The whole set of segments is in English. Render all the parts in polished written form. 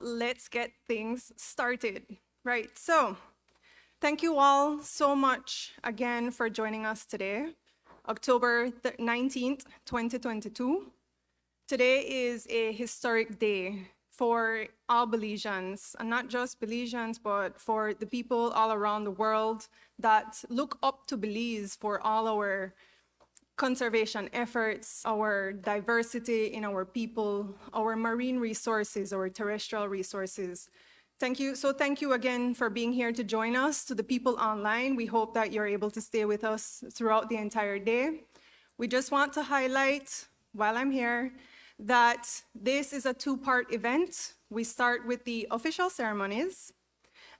let's get things started. Right, so thank you all so much again for joining us today, October 19th, 2022. Today is a historic day for all Belizeans, and not just Belizeans, but for the people all around the world that look up to Belize for all our conservation efforts, our diversity in our people, our marine resources, our terrestrial resources. Thank you. So thank you again for being here to join us. To the people online, we hope that you're able to stay with us throughout the entire day. We just want to highlight, while I'm here, that this is a two-part event. We start with the official ceremonies,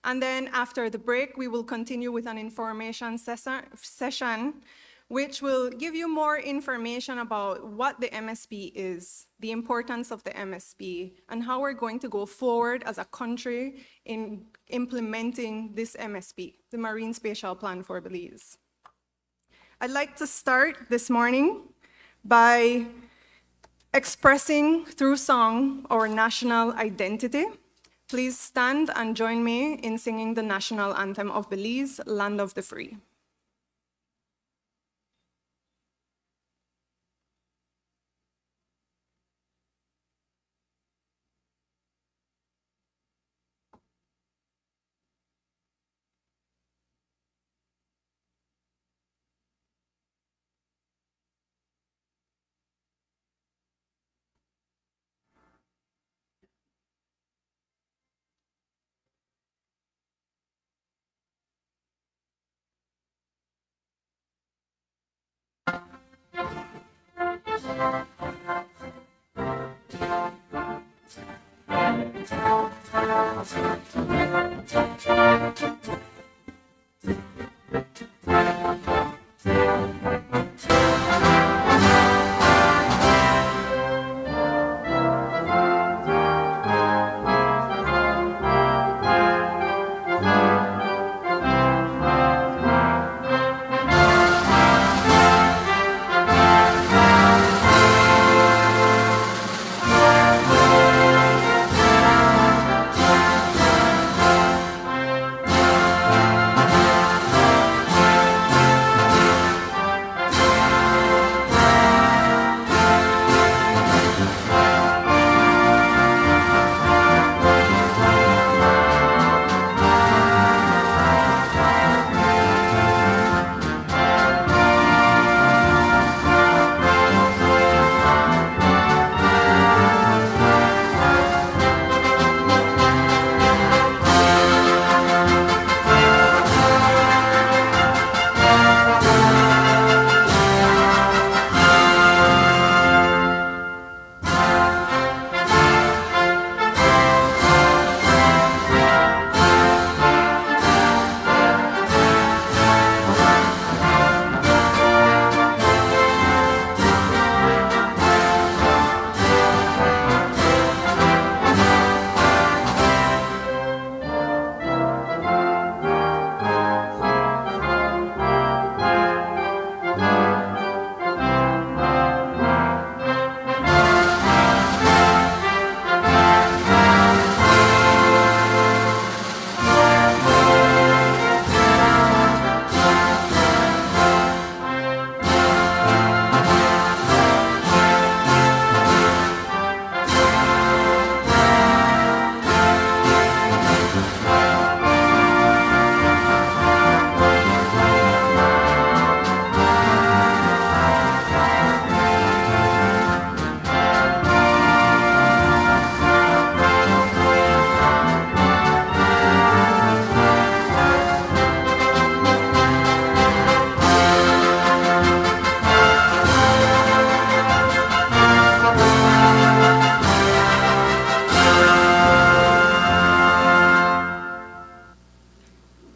and then after the break, we will continue with an information session which will give you more information about what the MSP is, the importance of the MSP, and how we're going to go forward as a country in implementing this MSP, the Marine Spatial Plan for Belize. I'd like to start this morning by expressing through song our national identity. Please stand and join me in singing the national anthem of Belize, Land of the Free.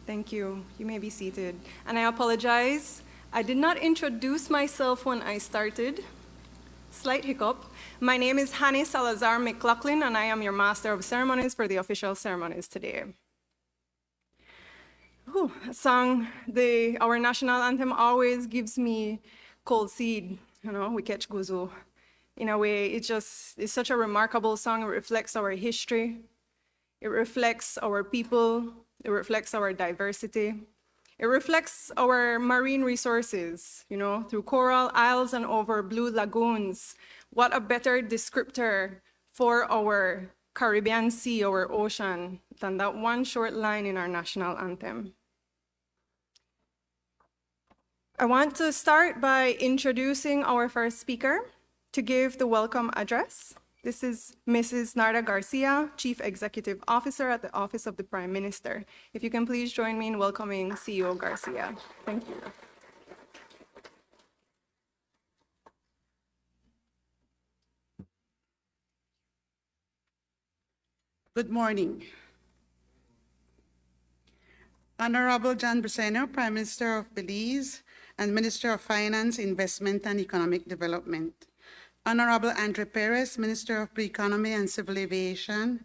Thank you. You may be seated. And I apologize. I did not introduce myself when I started. Slight hiccup. My name is Hanny Salazar McLaughlin, and I am your Master of Ceremonies for the official ceremonies today. That song, our national anthem, always gives me cold seed. You know, we catch guzu. In a way, it's such a remarkable song. It reflects our history. It reflects our people, it reflects our diversity, it reflects our marine resources, through coral isles and over blue lagoons. What a better descriptor for our Caribbean Sea, our ocean, than that one short line in our national anthem. I want to start by introducing our first speaker to give the welcome address. This is Mrs. Narda Garcia, Chief Executive Officer at the Office of the Prime Minister. If you can please join me in welcoming CEO Garcia. Thank you. Good morning. Honorable John Braceno, Prime Minister of Belize and Minister of Finance, Investment and Economic Development. Honorable Andre Perez, Minister of Pre-Economy and Civil Aviation.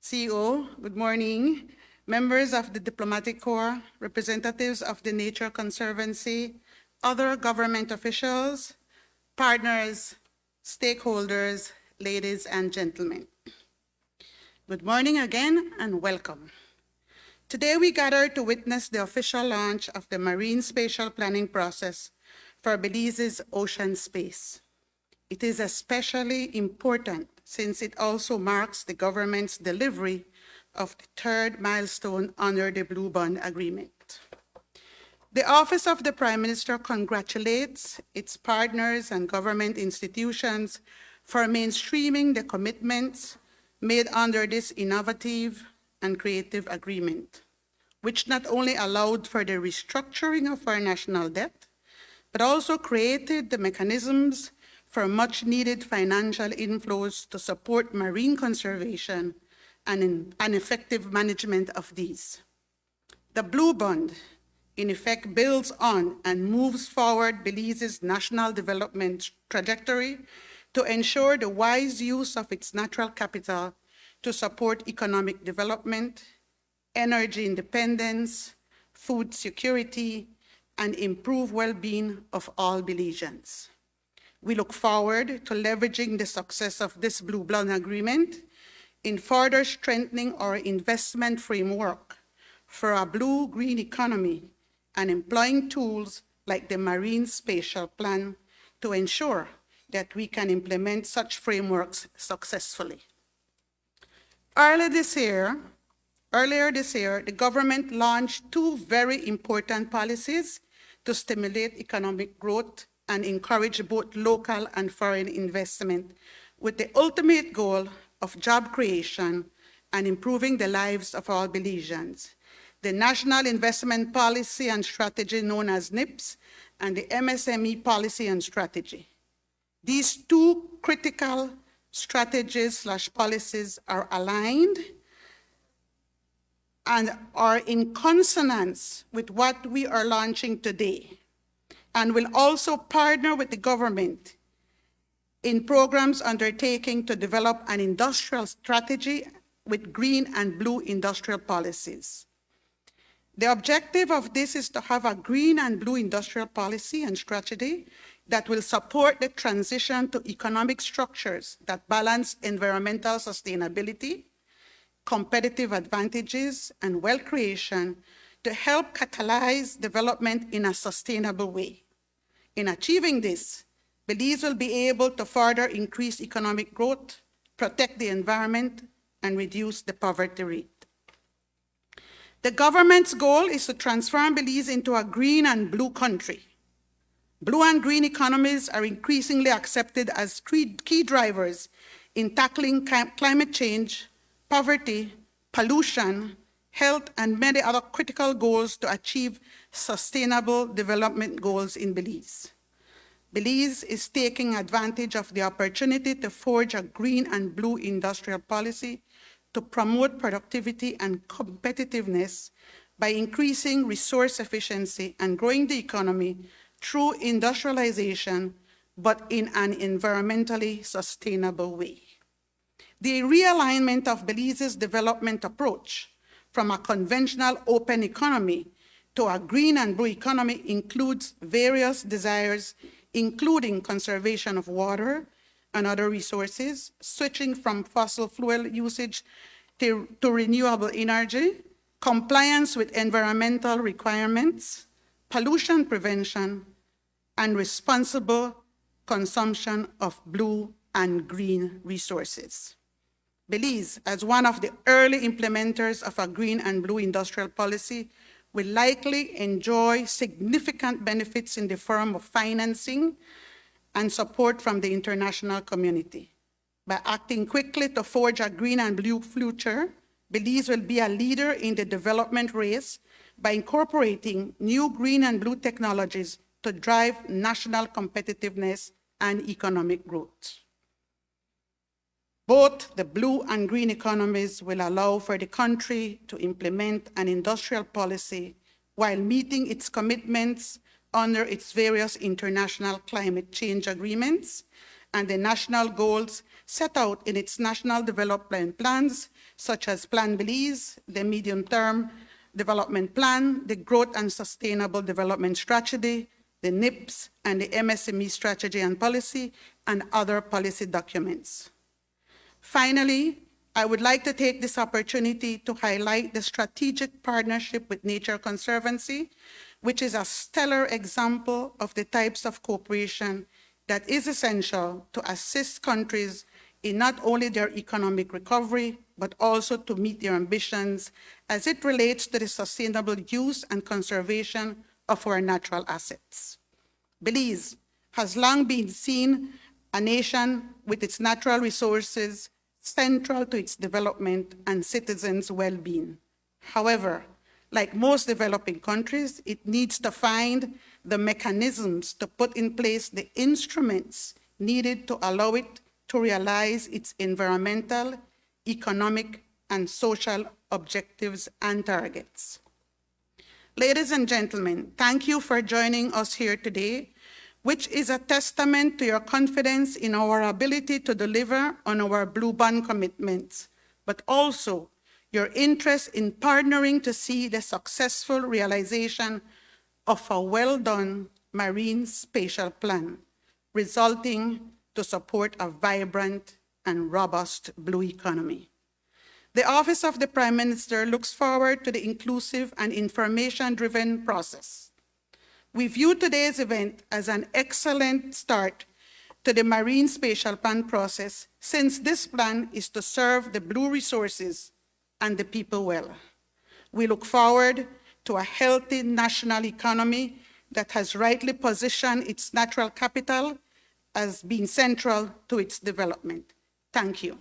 CEO, good morning. Members of the Diplomatic Corps, representatives of the Nature Conservancy, other government officials, partners, stakeholders, ladies and gentlemen. Good morning again and welcome. Today we gather to witness the official launch of the marine spatial planning process for Belize's ocean space. It is especially important since it also marks the government's delivery of the third milestone under the Blue Bond Agreement. The Office of the Prime Minister congratulates its partners and government institutions for mainstreaming the commitments made under this innovative and creative agreement, which not only allowed for the restructuring of our national debt, but also created the mechanisms for much-needed financial inflows to support marine conservation and effective management of these. The Blue Bond, in effect, builds on and moves forward Belize's national development trajectory to ensure the wise use of its natural capital to support economic development, energy independence, food security, and improve well-being of all Belizeans. We look forward to leveraging the success of this Blue Bond Agreement in further strengthening our investment framework for a blue-green economy and employing tools like the Marine Spatial Plan to ensure that we can implement such frameworks successfully. Earlier this year, the government launched two very important policies to stimulate economic growth and encourage both local and foreign investment with the ultimate goal of job creation and improving the lives of all Belizeans. The National Investment Policy and Strategy known as NIPS and the MSME Policy and Strategy. These two critical strategies/policies are aligned and are in consonance with what we are launching today, and will also partner with the government in programs undertaking to develop an industrial strategy with green and blue industrial policies. The objective of this is to have a green and blue industrial policy and strategy that will support the transition to economic structures that balance environmental sustainability, competitive advantages, and wealth creation to help catalyze development in a sustainable way. In achieving this, Belize will be able to further increase economic growth, protect the environment, and reduce the poverty rate. The government's goal is to transform Belize into a green and blue country. Blue and green economies are increasingly accepted as key drivers in tackling climate change, poverty, pollution, health, and many other critical goals to achieve sustainable development goals in Belize. Belize is taking advantage of the opportunity to forge a green and blue industrial policy to promote productivity and competitiveness by increasing resource efficiency and growing the economy through industrialization, but in an environmentally sustainable way. The realignment of Belize's development approach from a conventional open economy to a green and blue economy includes various desires, including conservation of water and other resources, switching from fossil fuel usage to renewable energy, compliance with environmental requirements, pollution prevention, and responsible consumption of blue and green resources. Belize, as one of the early implementers of a green and blue industrial policy, will likely enjoy significant benefits in the form of financing and support from the international community. By acting quickly to forge a green and blue future, Belize will be a leader in the development race by incorporating new green and blue technologies to drive national competitiveness and economic growth. Both the blue and green economies will allow for the country to implement an industrial policy while meeting its commitments under its various international climate change agreements and the national goals set out in its national development plans, such as Plan Belize, the Medium-Term Development Plan, the Growth and Sustainable Development Strategy, the NIPS, and the MSME Strategy and Policy, and other policy documents. Finally, I would like to take this opportunity to highlight the strategic partnership with Nature Conservancy, which is a stellar example of the types of cooperation that is essential to assist countries in not only their economic recovery, but also to meet their ambitions as it relates to the sustainable use and conservation of our natural assets. Belize has long been seen a nation with its natural resources central to its development and citizens' well-being. However, like most developing countries, it needs to find the mechanisms to put in place the instruments needed to allow it to realize its environmental, economic, and social objectives and targets. Ladies and gentlemen, thank you for joining us here today, which is a testament to your confidence in our ability to deliver on our Blue Bond commitments, but also your interest in partnering to see the successful realization of a well-done marine spatial plan, resulting to support a vibrant and robust blue economy. The Office of the Prime Minister looks forward to the inclusive and information-driven process. We view today's event as an excellent start to the Marine Spatial Plan process, since this plan is to serve the blue resources and the people well. We look forward to a healthy national economy that has rightly positioned its natural capital as being central to its development. Thank you.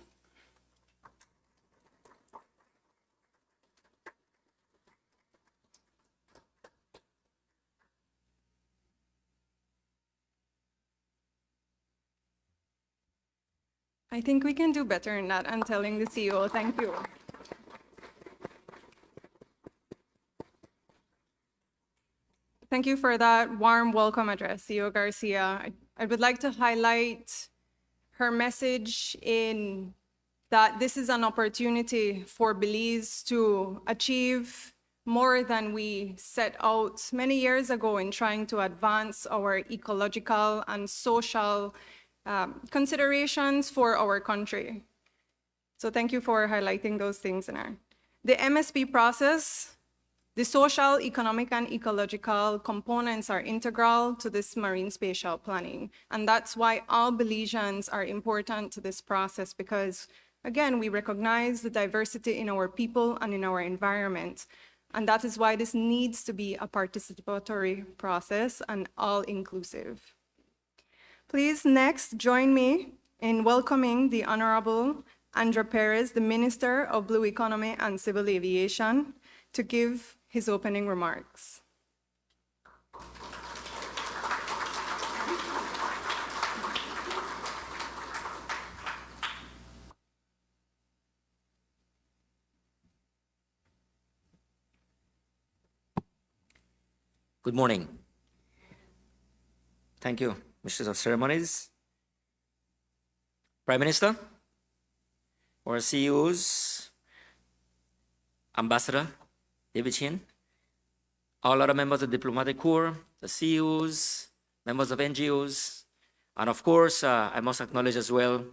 I think we can do better in that. I'm telling the CEO, thank you. Thank you for that warm welcome address, CEO Garcia. I would like to highlight her message in that this is an opportunity for Belize to achieve more than we set out many years ago in trying to advance our ecological and social considerations for our country. So thank you for highlighting those things in our. The MSP process, the social, economic, and ecological components are integral to this marine spatial planning. And that's why all Belizeans are important to this process, because again, we recognize the diversity in our people and in our environment. And that is why this needs to be a participatory process and all-inclusive. Please next join me in welcoming the Honorable Andre Perez, the Minister of Blue Economy and Civil Aviation, to give his opening remarks. Good morning. Thank you, Misters of Ceremonies, Prime Minister, our CEOs, Ambassador David Chin, all other members of the Diplomatic Corps, the CEOs, members of NGOs, and of course, I must acknowledge as well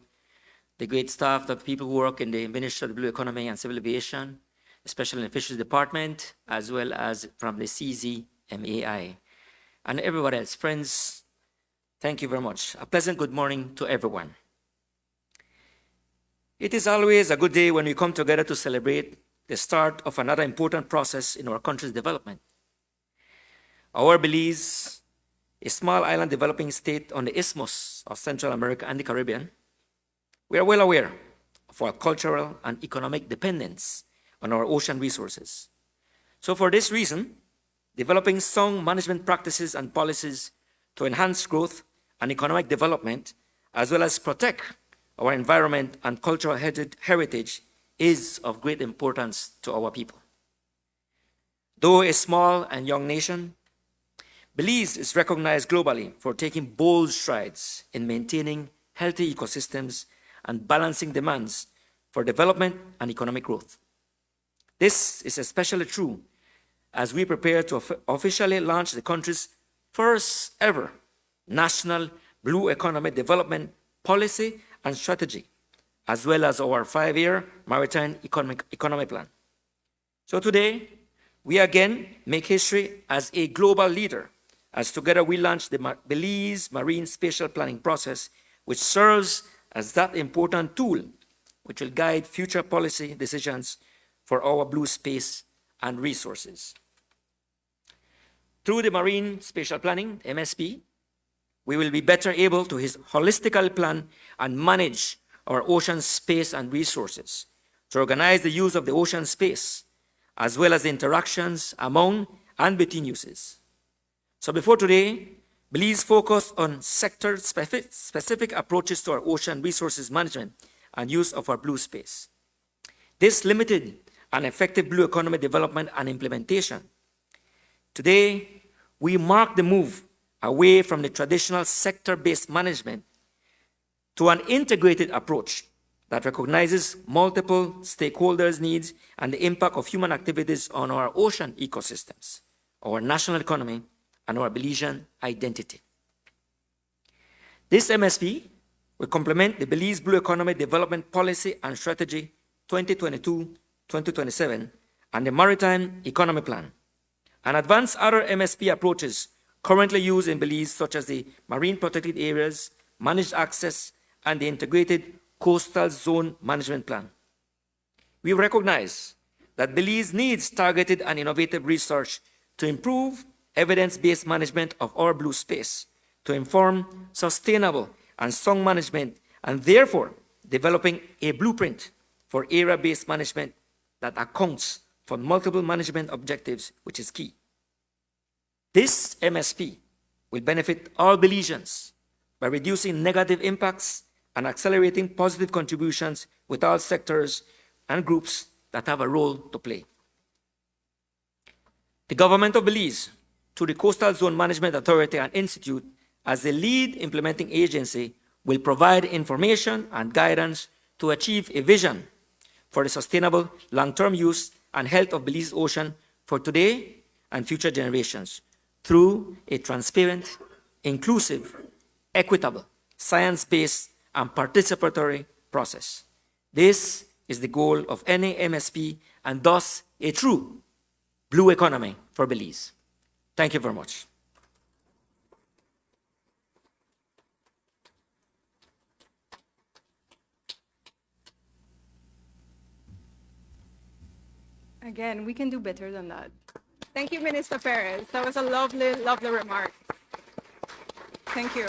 the great staff, the people who work in the Ministry of the Blue Economy and Civil Aviation, the Special and Fisheries Department, as well as from the CZMAI, and everyone else. Friends, thank you very much. A pleasant good morning to everyone. It is always a good day when we come together to celebrate the start of another important process in our country's development. Our Belize, a small island developing state on the isthmus of Central America and the Caribbean, we are well aware of our cultural and economic dependence on our ocean resources. So for this reason, developing sound management practices and policies to enhance growth and economic development, as well as protect our environment and cultural heritage, is of great importance to our people. Though a small and young nation, Belize is recognized globally for taking bold strides in maintaining healthy ecosystems and balancing demands for development and economic growth. This is especially true as we prepare to officially launch the country's first ever national blue economy development policy and strategy, as well as our 5-year maritime economy plan. So today, we again make history as a global leader, as together we launch the Belize Marine Spatial Planning process, which serves as that important tool which will guide future policy decisions for our blue space and resources. Through the Marine Spatial Planning, MSP, we will be better able to holistically plan and manage our ocean space and resources, to organize the use of the ocean space, as well as the interactions among and between uses. So before today, Belize focused on sector-specific approaches to our ocean resources management and use of our blue space. This limited an effective blue economy development and implementation. Today, we mark the move away from the traditional sector-based management to an integrated approach that recognizes multiple stakeholders' needs and the impact of human activities on our ocean ecosystems, our national economy, and our Belizean identity. This MSP will complement the Belize Blue Economy Development Policy and Strategy 2022-2027 and the Maritime Economy Plan, and advance other MSP approaches currently used in Belize, such as the Marine Protected Areas, Managed Access, and the Integrated Coastal Zone Management Plan. We recognize that Belize needs targeted and innovative research to improve evidence-based management of our blue space, to inform sustainable and sound management, and therefore developing a blueprint for area-based management that accounts for multiple management objectives, which is key. This MSP will benefit all Belizeans by reducing negative impacts and accelerating positive contributions with all sectors and groups that have a role to play. The government of Belize, through the Coastal Zone Management Authority and Institute, as the lead implementing agency, will provide information and guidance to achieve a vision for the sustainable long-term use and health of Belize Ocean for today and future generations through a transparent, inclusive, equitable, science-based, and participatory process. This is the goal of any MSP and thus a true blue economy for Belize. Thank you very much. Again, we can do better than that. Thank you, Minister Perez. That was a lovely, lovely remark. Thank you.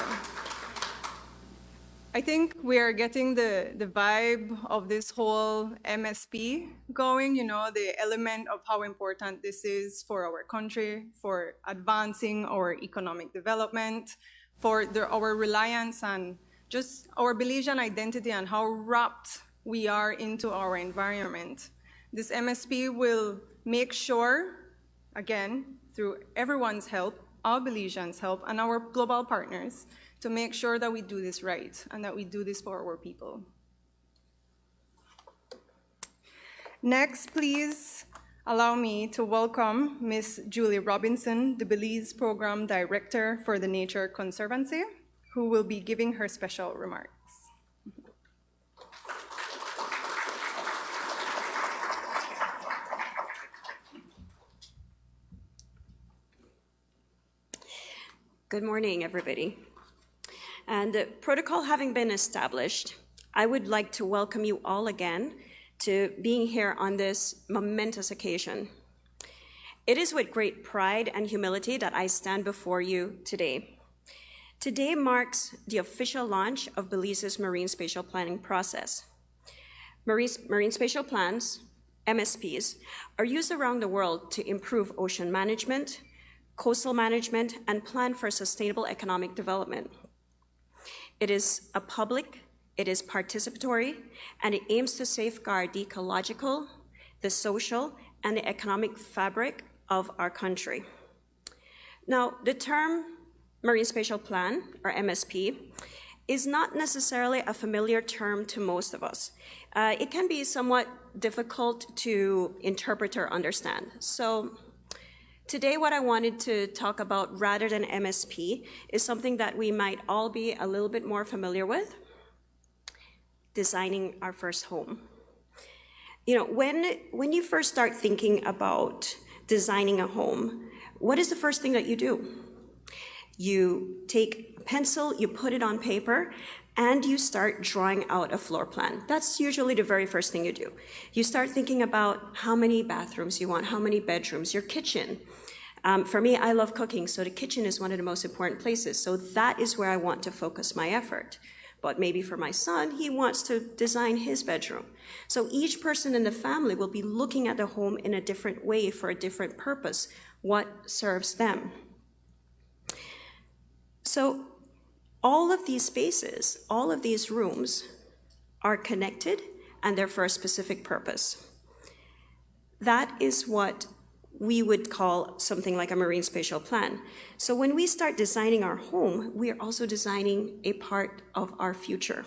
I think we are getting the vibe of this whole MSP going, you know, the element of how important this is for our country, for advancing our economic development, for our reliance on just our Belizean identity and how wrapped we are into our environment. This MSP will make sure, again, through everyone's help, our Belizeans' help, and our global partners, to make sure that we do this right and that we do this for our people. Next, please allow me to welcome Ms. Julie Robinson, the Belize Program Director for the Nature Conservancy, who will be giving her special remarks. Good morning, everybody. And the protocol having been established, I would like to welcome you all again to being here on this momentous occasion. It is with great pride and humility that I stand before you today. Today marks the official launch of Belize's marine spatial planning process. Marine spatial plans, MSPs, are used around the world to improve ocean management, coastal management, and plan for sustainable economic development. It is a public, it is participatory, and it aims to safeguard the ecological, the social, and the economic fabric of our country. Now, the term Marine Spatial Plan, or MSP, is not necessarily a familiar term to most of us. It can be somewhat difficult to interpret or understand. So today what I wanted to talk about rather than MSP is something that we might all be a little bit more familiar with: designing our first home. You know, when you first start thinking about designing a home, what is the first thing that you do? You take a pencil, you put it on paper, and you start drawing out a floor plan. That's usually the very first thing you do. You start thinking about how many bathrooms you want, how many bedrooms, your kitchen. For me, I love cooking, so the kitchen is one of the most important places. So that is where I want to focus my effort. But maybe for my son, he wants to design his bedroom. So each person in the family will be looking at the home in a different way for a different purpose. What serves them? So all of these spaces, all of these rooms are connected and they're for a specific purpose. That is what we would call something like a marine spatial plan. So when we start designing our home, we are also designing a part of our future,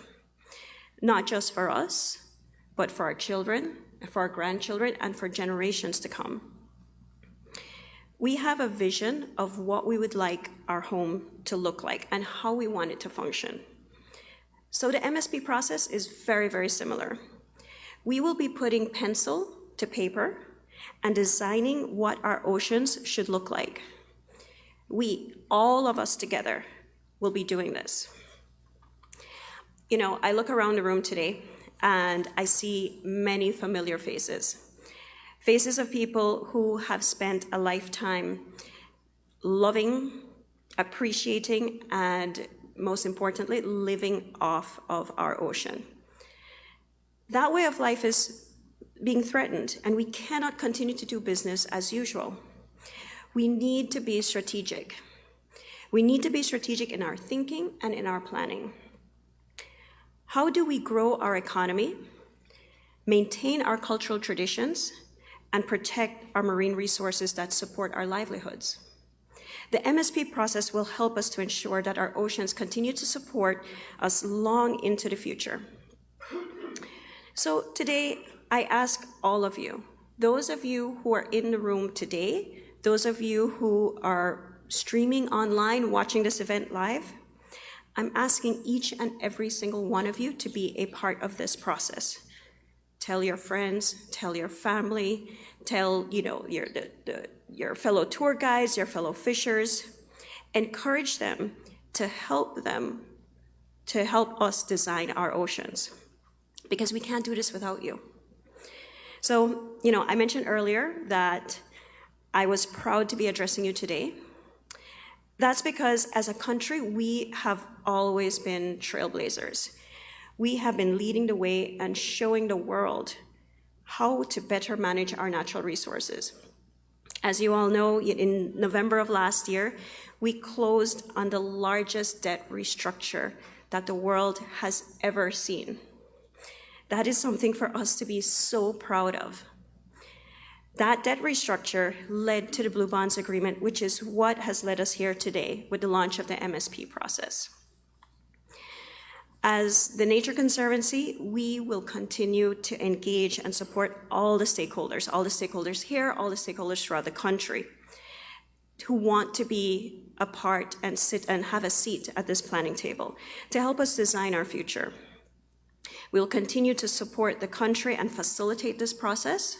not just for us, but for our children, for our grandchildren, and for generations to come. We have a vision of what we would like our home to look like and how we want it to function. So the MSP process is very, very similar. We will be putting pencil to paper and designing what our oceans should look like. We, all of us together, will be doing this. You know, I look around the room today and I see many familiar faces. Faces of people who have spent a lifetime loving, appreciating, and most importantly, living off of our ocean. That way of life is being threatened, and we cannot continue to do business as usual. We need to be strategic. We need to be strategic in our thinking and in our planning. How do we grow our economy, maintain our cultural traditions, and protect our marine resources that support our livelihoods? The MSP process will help us to ensure that our oceans continue to support us long into the future. So today, I ask all of you, those of you who are in the room today, those of you who are streaming online, watching this event live, I'm asking each and every single one of you to be a part of this process. Tell your friends, tell your family, tell your fellow tour guides, your fellow fishers. Encourage them to help us design our oceans, because we can't do this without you. So, I mentioned earlier that I was proud to be addressing you today. That's because as a country, we have always been trailblazers. We have been leading the way and showing the world how to better manage our natural resources. As you all know, in November of last year, we closed on the largest debt restructure that the world has ever seen. That is something for us to be so proud of. That debt restructure led to the Blue Bonds Agreement, which is what has led us here today with the launch of the MSP process. As the Nature Conservancy, we will continue to engage and support all the stakeholders here, all the stakeholders throughout the country, who want to be a part and sit and have a seat at this planning table to help us design our future. We'll continue to support the country and facilitate this process,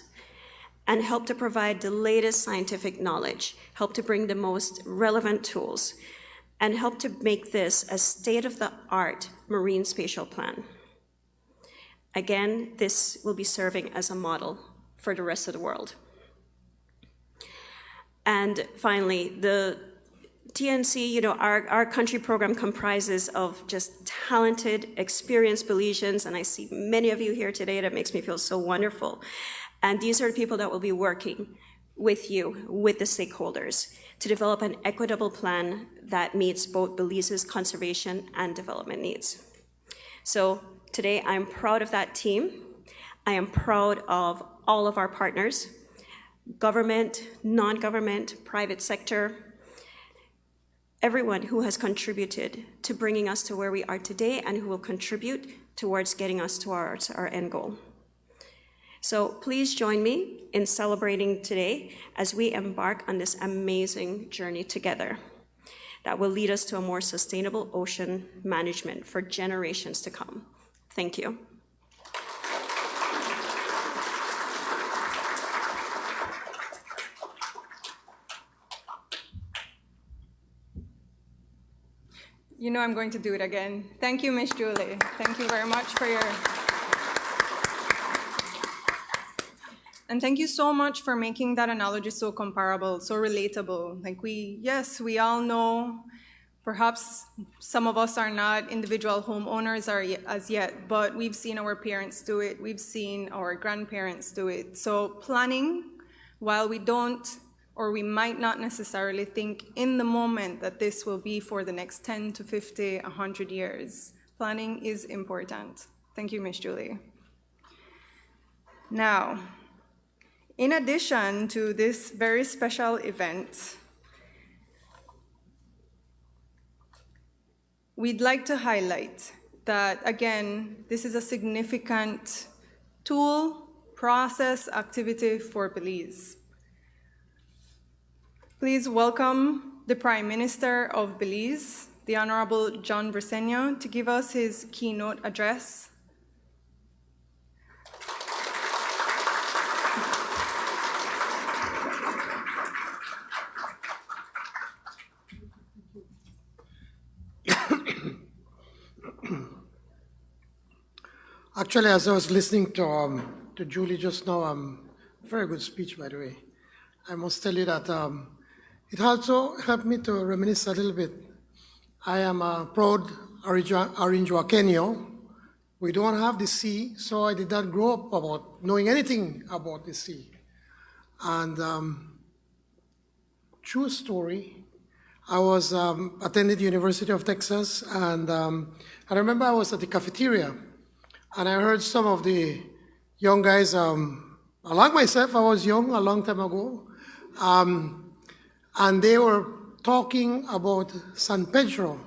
and help to provide the latest scientific knowledge, help to bring the most relevant tools, and help to make this a state-of-the-art marine spatial plan. Again, this will be serving as a model for the rest of the world. And finally, the TNC, our country program comprises of just talented, experienced Belizeans, and I see many of you here today. That makes me feel so wonderful. And these are the people that will be working with you, with the stakeholders, to develop an equitable plan that meets both Belize's conservation and development needs. So today, I'm proud of that team. I am proud of all of our partners, government, non-government, private sector, everyone who has contributed to bringing us to where we are today and who will contribute towards getting us to our end goal. So please join me in celebrating today as we embark on this amazing journey together that will lead us to a more sustainable ocean management for generations to come. Thank you. You know I'm going to do it again. Thank you, Ms. Julie. Thank you very much for your... And thank you so much for making that analogy so comparable, so relatable. Like yes, we all know, perhaps some of us are not individual homeowners as yet, but we've seen our parents do it. We've seen our grandparents do it. So planning, while we don't, or we might not necessarily think in the moment that this will be for the next 10 to 50, 100 years. Planning is important. Thank you, Ms. Julie. Now, in addition to this very special event, we'd like to highlight that, again, this is a significant tool, process, activity for Belize. Please welcome the Prime Minister of Belize, the Honorable John Briceño, to give us his keynote address. Actually, as I was listening to Julie just now, very good speech, by the way. I must tell you that it also helped me to reminisce a little bit. I am a proud Arinjoaqueño. We don't have the sea, so I did not grow up about knowing anything about the sea. And true story, I was attended the University of Texas, and I remember I was at the cafeteria, and I heard some of the young guys, like myself, I was young a long time ago, and they were talking about San Pedro,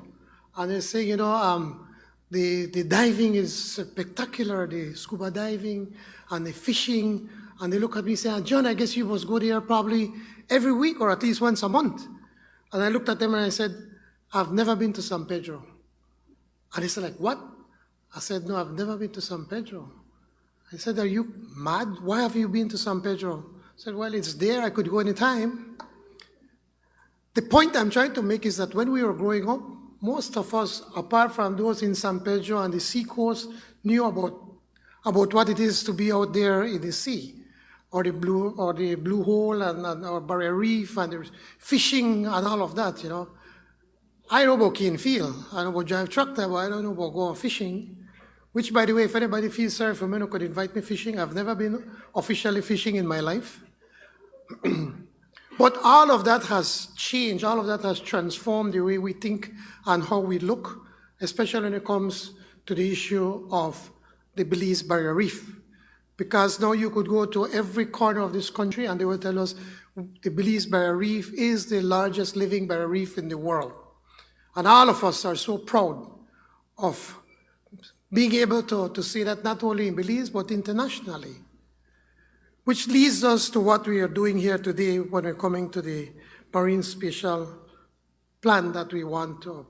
and they say, the diving is spectacular, the scuba diving and the fishing, and they look at me and say, John, I guess you must go there probably every week or at least once a month. And I looked at them and I said, I've never been to San Pedro. And they said, like, what? I said, no, I've never been to San Pedro. I said, are you mad? Why have you been to San Pedro? I said, well, it's there. I could go anytime. The point I'm trying to make is that when we were growing up, most of us, apart from those in San Pedro and the seacoast, knew about what it is to be out there in the sea, or the blue hole and or Barrier Reef and the fishing and all of that. I know about Cane Field, I know about drive tractor, but I don't know about going fishing. Which, by the way, if anybody feels sorry for me, who could invite me fishing, I've never been officially fishing in my life. But all of that has changed, all of that has transformed the way we think and how we look, especially when it comes to the issue of the Belize Barrier Reef. Because now you could go to every corner of this country and they will tell us the Belize Barrier Reef is the largest living barrier reef in the world. And all of us are so proud of being able to say that not only in Belize, but internationally. Which leads us to what we are doing here today when we're coming to the marine spatial plan that we want to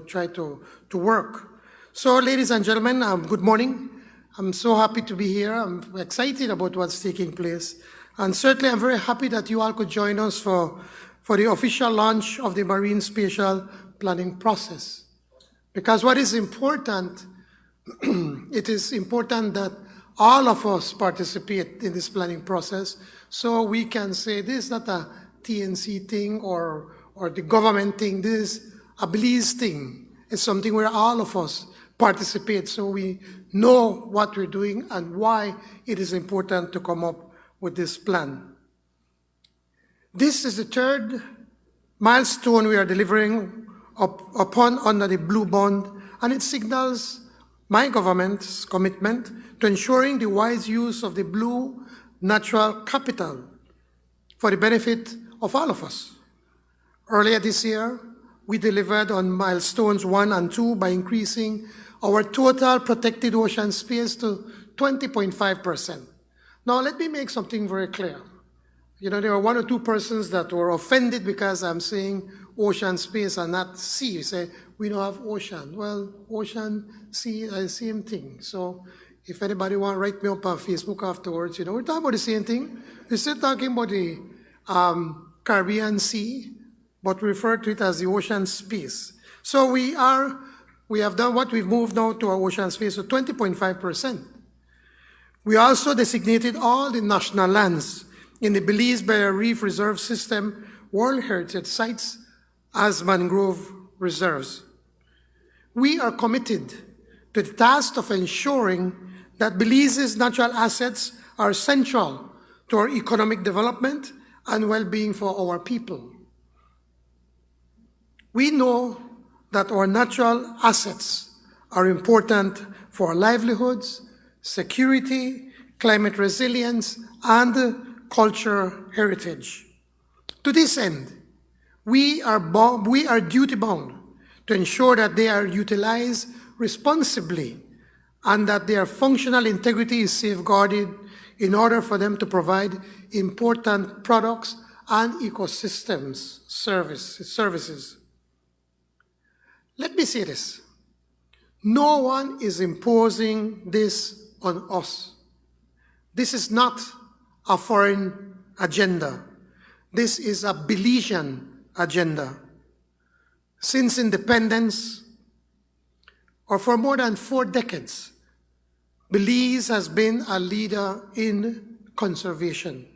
try to work. So, ladies and gentlemen, good morning. I'm so happy to be here. I'm excited about what's taking place. And certainly I'm very happy that you all could join us for for the official launch of the marine spatial planning process. Because what is important, it is important that all of us participate in this planning process so we can say this is not a TNC thing or the government thing, this is a Belize thing. It's something where all of us participate so we know what we're doing and why it is important to come up with this plan. This is the third milestone we are delivering upon under the Blue Bond, and it signals my government's commitment to ensuring the wise use of the blue natural capital for the benefit of all of us. Earlier this year, we delivered on milestones 1 and 2 by increasing our total protected ocean space to 20.5%. Now, let me make something very clear. You know, there are 1 or 2 persons that were offended because I'm saying ocean space and not sea. You say, we don't have ocean. Well, ocean, sea, same thing. So if anybody want to write me up on Facebook afterwards, you know, we're talking about the same thing. We're still talking about the Caribbean Sea, but we refer to it as the ocean space. So we have done what we've moved now to our ocean space, so 20.5%. We also designated all the national lands in the Belize Barrier Reef Reserve System World Heritage Sites as mangrove reserves. We are committed to the task of ensuring that Belize's natural assets are central to our economic development and well-being for our people. We know that our natural assets are important for our livelihoods, security, climate resilience, and cultural heritage. To this end, we are duty-bound to ensure that they are utilized responsibly and that their functional integrity is safeguarded in order for them to provide important products and ecosystems services. Let me say this. No one is imposing this on us. This is not a foreign agenda. This is a Belizean agenda. Since independence, or for more than 4 decades, Belize has been a leader in conservation.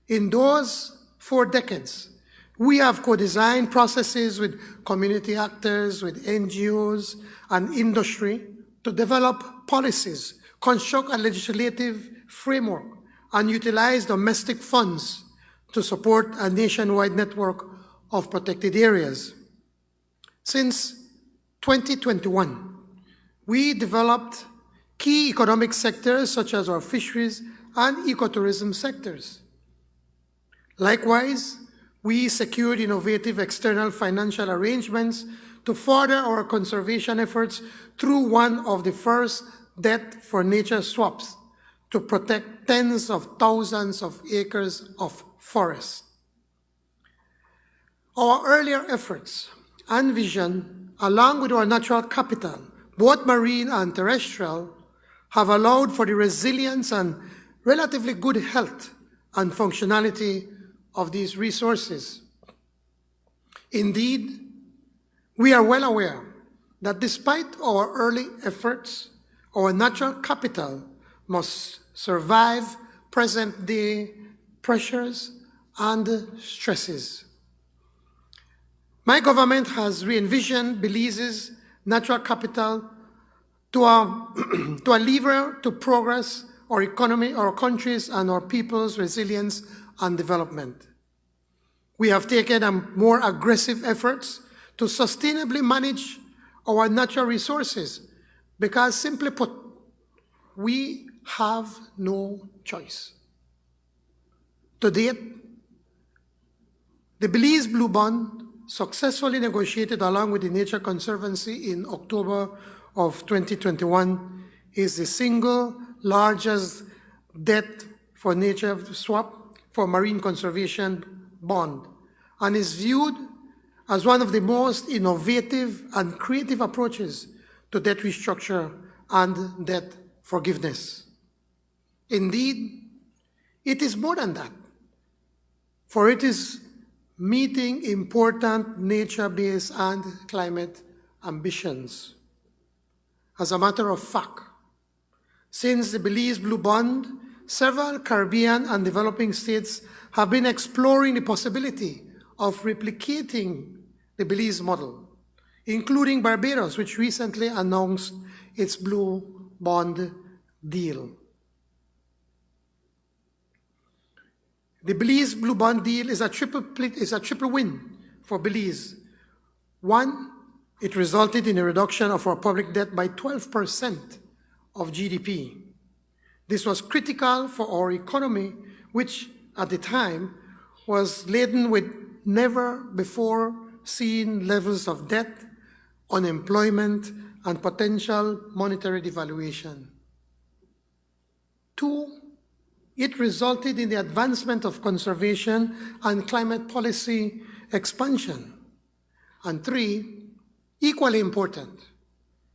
In those 4 decades, we have co-designed processes with community actors, with NGOs and industry to develop policies, construct a legislative framework, and utilize domestic funds to support a nationwide network of protected areas. Since 2021, we developed key economic sectors such as our fisheries and ecotourism sectors. Likewise, we secured innovative external financial arrangements to further our conservation efforts through one of the first debt for nature swaps to protect tens of thousands of acres of forest. Our earlier efforts and vision, along with our natural capital, both marine and terrestrial, have allowed for the resilience and relatively good health and functionality of these resources. Indeed, we are well aware that despite our early efforts, our natural capital must survive present-day pressures and stresses. My government has re-envisioned Belize's natural capital to a lever to progress our economy, our countries, and our people's resilience and development. We have taken more aggressive efforts to sustainably manage our natural resources because, simply put, we have no choice. To date, the Belize Blue Bond, successfully negotiated along with the Nature Conservancy in October of 2021, is the single largest debt for nature swap for marine conservation bond, and is viewed as one of the most innovative and creative approaches to debt restructure and debt forgiveness. Indeed, it is more than that, for it is meeting important nature-based and climate ambitions. As a matter of fact, since the Belize Blue Bond, several Caribbean and developing states have been exploring the possibility of replicating the Belize model, including Barbados, which recently announced its Blue Bond deal. The Belize Blue Bond deal is a triple win for Belize. One, it resulted in a reduction of our public debt by 12% of GDP. This was critical for our economy, which at the time was laden with never before seen levels of debt, unemployment, and potential monetary devaluation. Two, it resulted in the advancement of conservation and climate policy expansion. And three, equally important,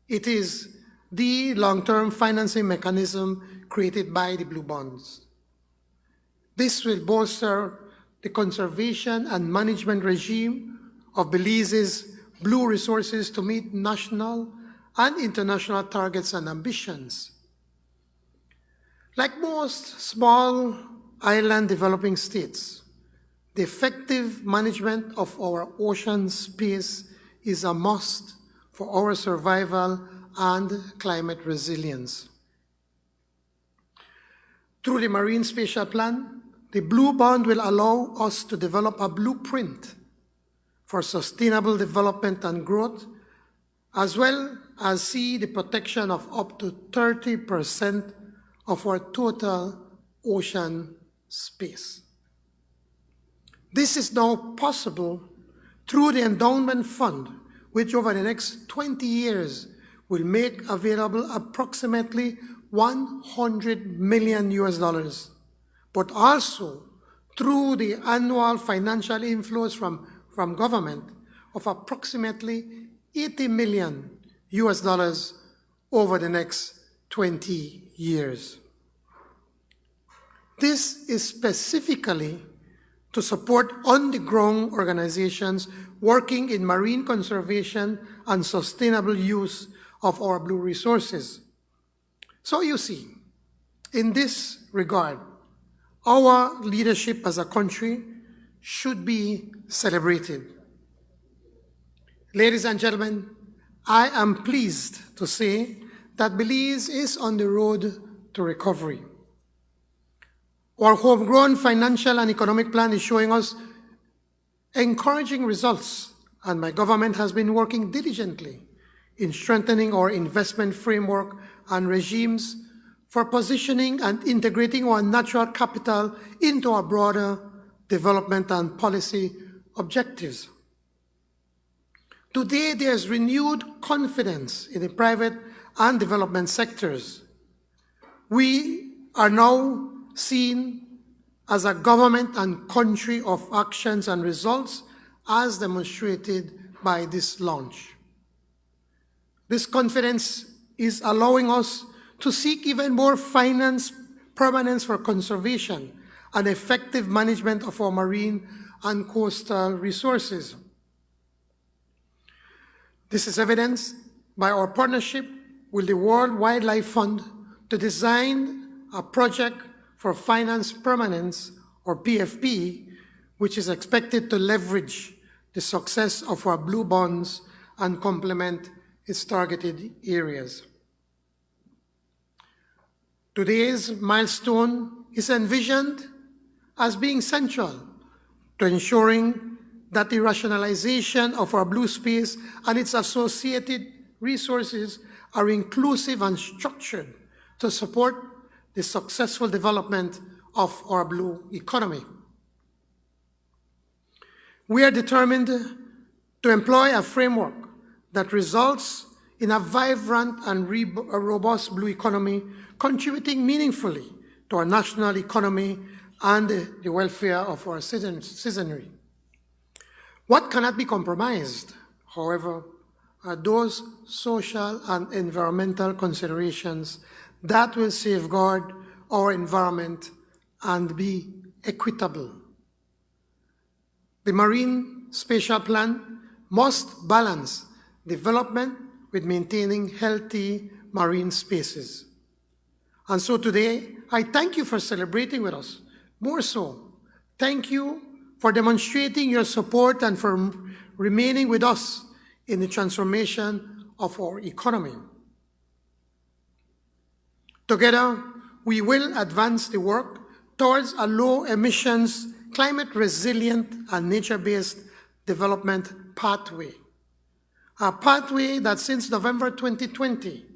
it is the long-term financing mechanism created by the Blue Bonds. This will bolster the conservation and management regime of Belize's blue resources to meet national and international targets and ambitions. Like most small island developing states, the effective management of our ocean space is a must for our survival and climate resilience. Through the Marine Spatial Plan, the Blue Bond will allow us to develop a blueprint for sustainable development and growth, as well as see the protection of up to 30% of our total ocean space. This is now possible through the Endowment Fund, which over the next 20 years will make available approximately $100 million, but also through the annual financial inflows from government of approximately $80 million over the next 20 years. This is specifically to support on-the-ground organizations working in marine conservation and sustainable use of our blue resources. So you see, in this regard, our leadership as a country should be celebrated. Ladies and gentlemen, I am pleased to say that Belize is on the road to recovery. Our homegrown financial and economic plan is showing us encouraging results, and my government has been working diligently in strengthening our investment framework and regimes for positioning and integrating our natural capital into our broader development and policy objectives. Today, there's renewed confidence in the private and development sectors. We are now seen as a government and country of actions and results, as demonstrated by this launch. This confidence is allowing us to seek even more finance permanence for conservation and effective management of our marine and coastal resources. This is evidenced by our partnership with the World Wildlife Fund to design a project for finance permanence, or PFP, which is expected to leverage the success of our blue bonds and complement its targeted areas. Today's milestone is envisioned as being central to ensuring that the rationalization of our blue space and its associated resources are inclusive and structured to support the successful development of our blue economy. We are determined to employ a framework that results in a vibrant and robust blue economy, contributing meaningfully to our national economy and the welfare of our citizenry. What cannot be compromised, however, are those social and environmental considerations that will safeguard our environment and be equitable. The Marine Spatial Plan must balance development with maintaining healthy marine spaces. And so today, I thank you for celebrating with us. More so, thank you for demonstrating your support and for remaining with us in the transformation of our economy. Together, we will advance the work towards a low-emissions, climate-resilient, and nature-based development pathway. A pathway that since November 2020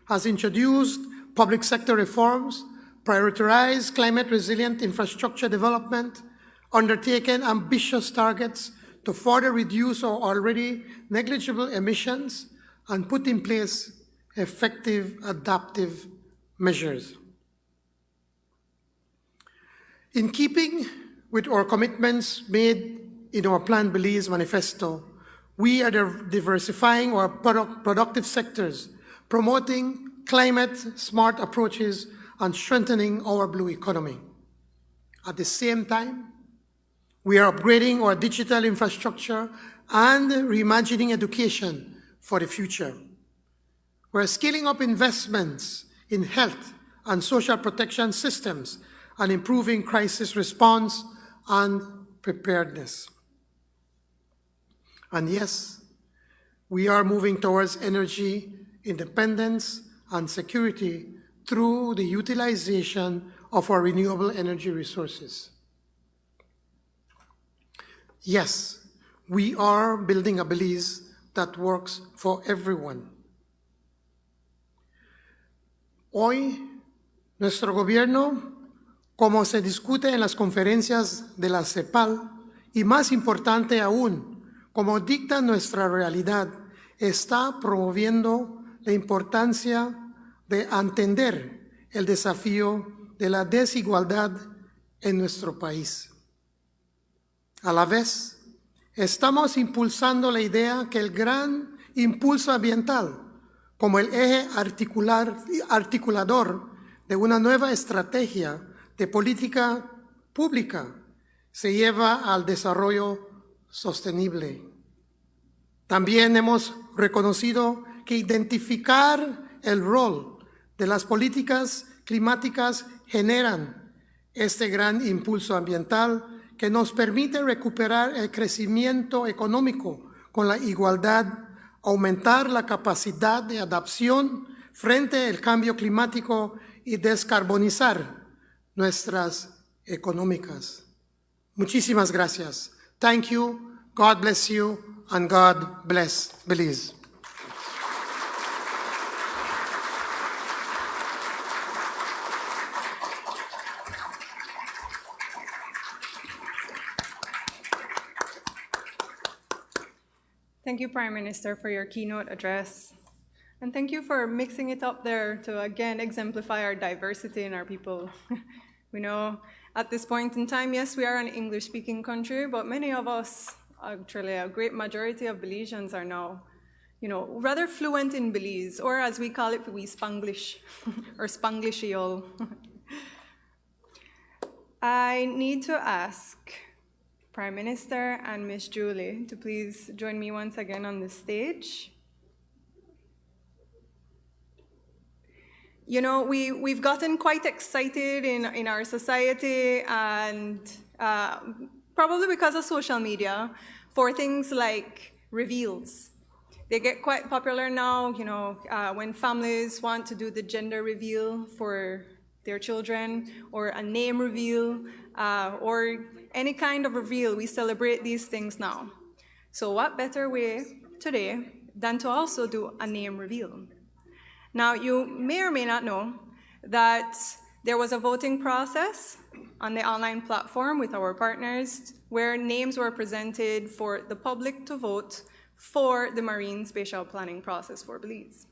has introduced public sector reforms, prioritized climate-resilient infrastructure development, undertaken ambitious targets to further reduce our already negligible emissions, and put in place effective adaptive measures. In keeping with our commitments made in our Plan Belize manifesto, we are diversifying our productive sectors, promoting climate-smart approaches, and strengthening our blue economy. At the same time, we are upgrading our digital infrastructure and reimagining education for the future. We're scaling up investments in health and social protection systems and improving crisis response and preparedness. And yes, we are moving towards energy independence and security through the utilization of our renewable energy resources. Yes, we are building a Belize that works for everyone. Hoy, nuestro gobierno, como se discute en las conferencias de la CEPAL, y más importante aún, como dicta nuestra realidad, está promoviendo la importancia de entender el desafío de la desigualdad en nuestro país. A la vez, estamos impulsando la idea que el gran impulso ambiental, como el eje articulador de una nueva estrategia de política pública, se lleva al desarrollo sostenible. También hemos reconocido que identificar el rol de las políticas climáticas generan este gran impulso ambiental que nos permite recuperar el crecimiento económico con la igualdad, aumentar la capacidad de adaptación frente al cambio climático y descarbonizar nuestras económicas. Muchísimas gracias. Thank you, God bless you, and God bless Belize. Thank you, Prime Minister, for your keynote address. And thank you for mixing it up there to, again, exemplify our diversity in our people. We know at this point in time, yes, we are an English-speaking country, but many of us, actually a great majority of Belizeans are now, rather fluent in Belize, or as we call it, we Spanglish, or Spanglishiol. I need to ask Prime Minister and Miss Julie to please join me once again on the stage. We've gotten quite excited in our society, and probably because of social media, for things like reveals. They get quite popular now, when families want to do the gender reveal for their children, or a name reveal, or any kind of reveal. We celebrate these things now. So what better way today than to also do a name reveal? Now, you may or may not know that there was a voting process on the online platform with our partners where names were presented for the public to vote for the Marine Spatial Planning process for Belize.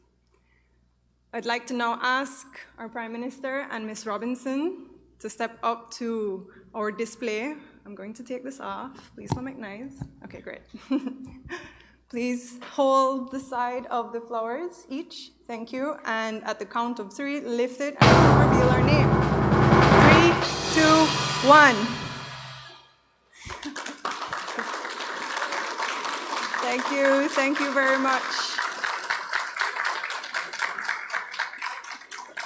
I'd like to now ask our Prime Minister and Ms. Robinson to step up to our display. I'm going to take this off. Please don't make noise. Okay, great. Please hold the side of the flowers each. Thank you. And at the count of 3, lift it and reveal our name. 3, 2, 1. Thank you very much.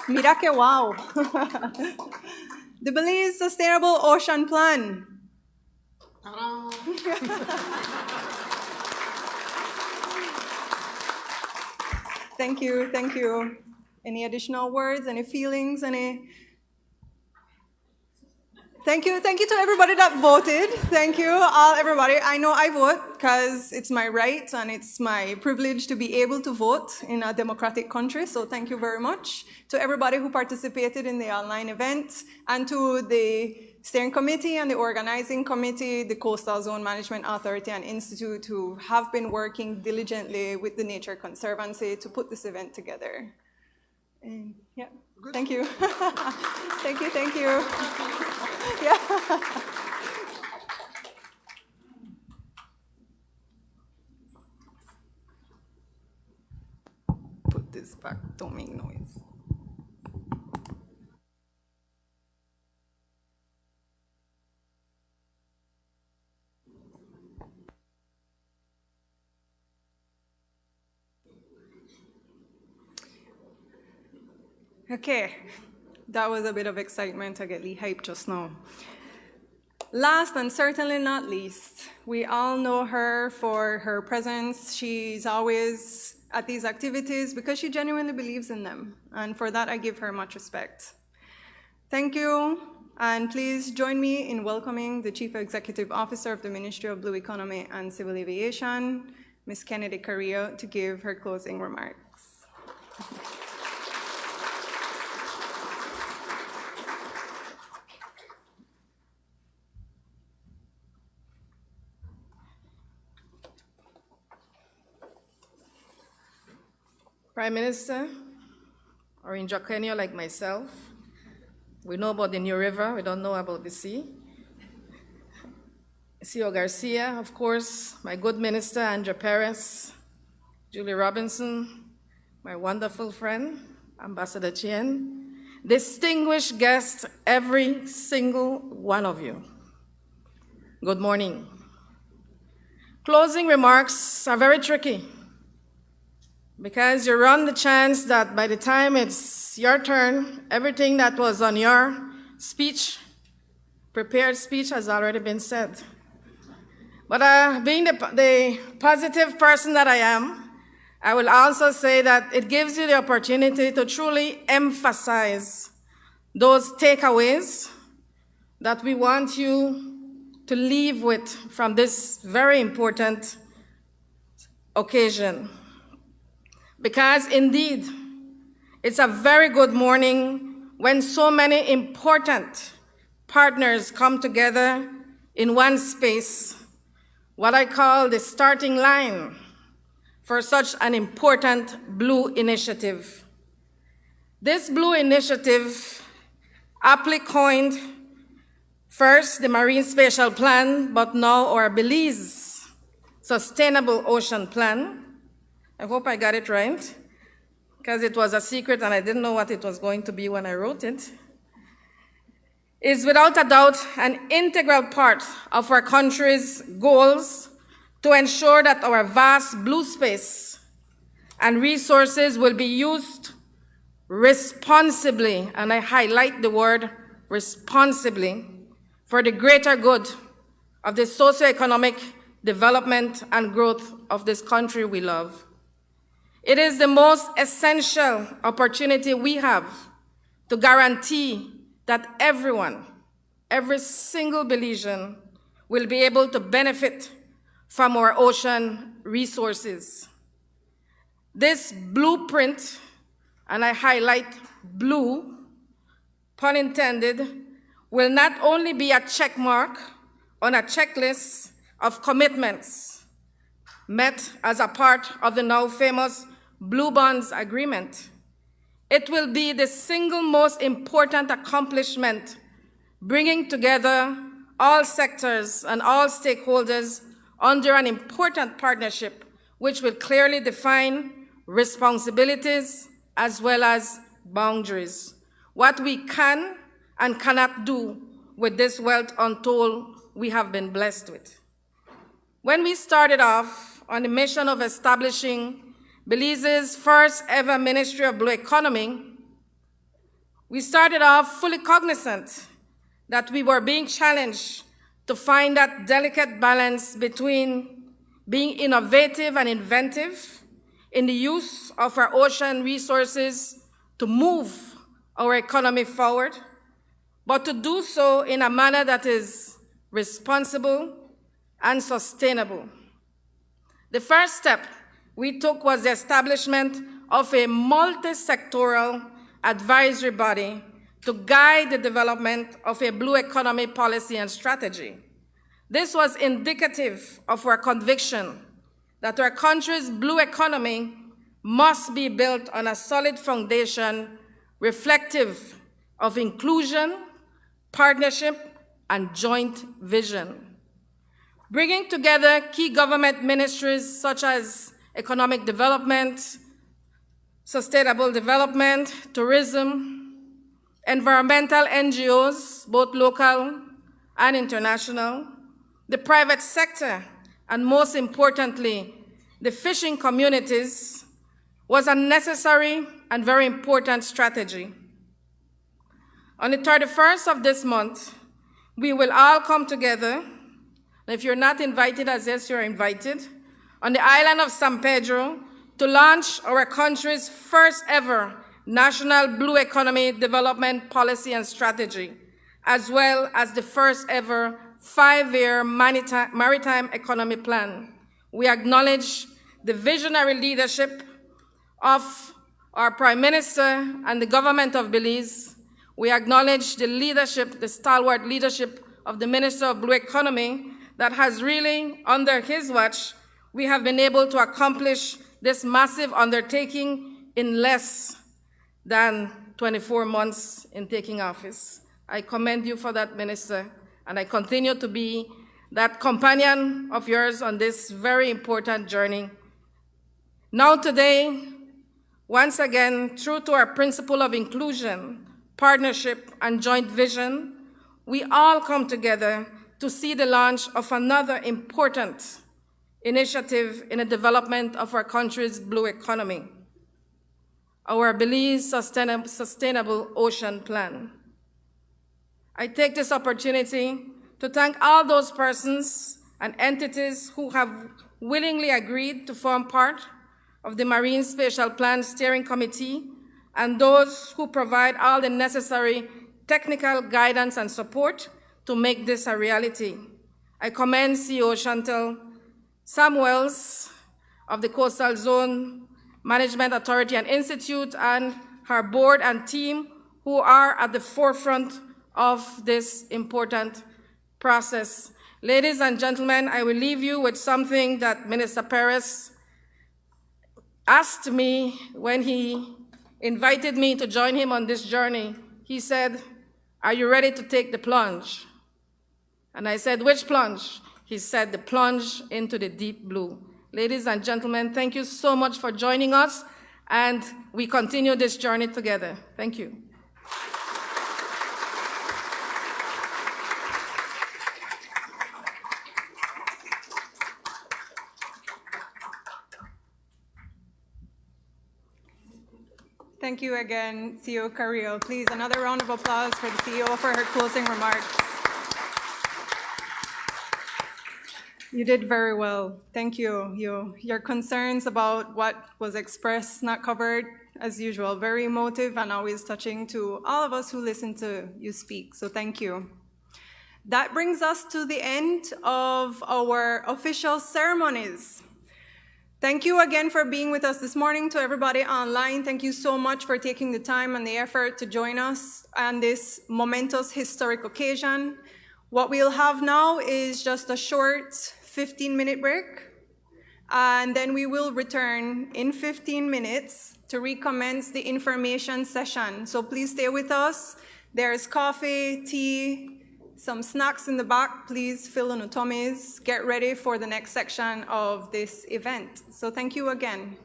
Mira que wow. The Belize Sustainable Ocean Plan. Thank you, thank you. Any additional words, any feelings, any? Thank you to everybody that voted. Thank you, everybody. I know I vote because it's my right and it's my privilege to be able to vote in a democratic country. So thank you very much to everybody who participated in the online event and to the steering committee and the organizing committee, the Coastal Zone Management Authority and Institute who have been working diligently with the Nature Conservancy to put this event together. And yeah, thank you. Thank you. Yeah. Put this back, don't make noise. Okay, that was a bit of excitement. I get the hype just now. Last and certainly not least, we all know her for her presence. She's always at these activities because she genuinely believes in them. And for that, I give her much respect. Thank you. And please join me in welcoming the Chief Executive Officer of the Ministry of Blue Economy and Civil Aviation, Ms. Kennedy Carrillo, to give her closing remarks. Prime Minister, or in Jaquenio like myself, we know about the New River, we don't know about the sea. CEO Garcia, of course, my good minister, Andrea Perez, Julie Robinson, my wonderful friend, Ambassador Chien, distinguished guests, every single one of you. Good morning. Closing remarks are very tricky because you run the chance that by the time it's your turn, everything that was on your speech, prepared speech, has already been said. But being the positive person that I am, I will also say that it gives you the opportunity to truly emphasize those takeaways that we want you to leave with from this very important occasion. Because indeed, it's a very good morning when so many important partners come together in one space, what I call the starting line for such an important Blue Initiative. This Blue Initiative, aptly coined first the Marine Spatial Plan, but now our Belize Sustainable Ocean Plan. I hope I got it right, because it was a secret and I didn't know what it was going to be when I wrote it, is without a doubt an integral part of our country's goals to ensure that our vast blue space and resources will be used responsibly, and I highlight the word responsibly, for the greater good of the socioeconomic development and growth of this country we love. It is the most essential opportunity we have to guarantee that everyone, every single Belizean, will be able to benefit from our ocean resources. This blueprint, and I highlight blue, pun intended, will not only be a check mark on a checklist of commitments met as a part of the now famous Blue Bonds Agreement. It will be the single most important accomplishment, bringing together all sectors and all stakeholders under an important partnership which will clearly define responsibilities as well as boundaries, what we can and cannot do with this wealth untold we have been blessed with. When we started off on the mission of establishing Belize's first ever Ministry of Blue Economy, we started off fully cognizant that we were being challenged to find that delicate balance between being innovative and inventive in the use of our ocean resources to move our economy forward, but to do so in a manner that is responsible and sustainable. The first step we took was the establishment of a multi-sectoral advisory body to guide the development of a blue economy policy and strategy. This was indicative of our conviction that our country's blue economy must be built on a solid foundation reflective of inclusion, partnership, and joint vision. Bringing together key government ministries such as economic development, sustainable development, tourism, environmental NGOs, both local and international, the private sector, and most importantly, the fishing communities, was a necessary and very important strategy. On the 31st of this month, we will all come together. If you're not invited, as yes, you're invited, on the island of San Pedro to launch our country's first ever National Blue Economy Development Policy and Strategy, as well as the first ever 5-year maritime economy plan. We acknowledge the visionary leadership of our Prime Minister and the government of Belize. We acknowledge the leadership, the stalwart leadership of the Minister of Blue Economy that has really, under his watch, we have been able to accomplish this massive undertaking in less than 24 months in taking office. I commend you for that, Minister, and I continue to be that companion of yours on this very important journey. Now today, once again, true to our principle of inclusion, partnership, and joint vision, we all come together to see the launch of another important initiative in the development of our country's blue economy, our Belize Sustainable Ocean Plan. I take this opportunity to thank all those persons and entities who have willingly agreed to form part of the Marine Spatial Plan Steering Committee and those who provide all the necessary technical guidance and support to make this a reality. I commend CEO Chantal Samuels of the Coastal Zone Management Authority and Institute and her board and team who are at the forefront of this important process. Ladies and gentlemen, I will leave you with something that Minister Perez asked me when he invited me to join him on this journey. He said, "Are you ready to take the plunge?" And I said, "Which plunge?" He said, "The plunge into the deep blue." Ladies and gentlemen, thank you so much for joining us, and we continue this journey together. Thank you. Thank you again, CEO Carrillo. Please, another round of applause for the CEO for her closing remarks. You did very well. Thank you. Your concerns about what was expressed, not covered, as usual, very emotive and always touching to all of us who listen to you speak. So thank you. That brings us to the end of our official ceremonies. Thank you again for being with us this morning. To everybody online, thank you so much for taking the time and the effort to join us on this momentous historic occasion. What we'll have now is just a short 15-minute break, and then we will return in 15 minutes to recommence the information session. So please stay with us. There's coffee, tea, some snacks in the back. Please fill in your tummies. Get ready for the next section of this event. So thank you again.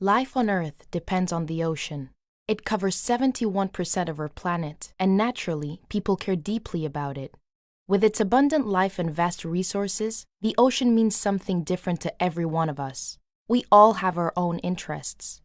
Life on Earth depends on the ocean. It covers 71% of our planet, and naturally, people care deeply about it. With its abundant life and vast resources, the ocean means something different to every one of us. We all have our own interests.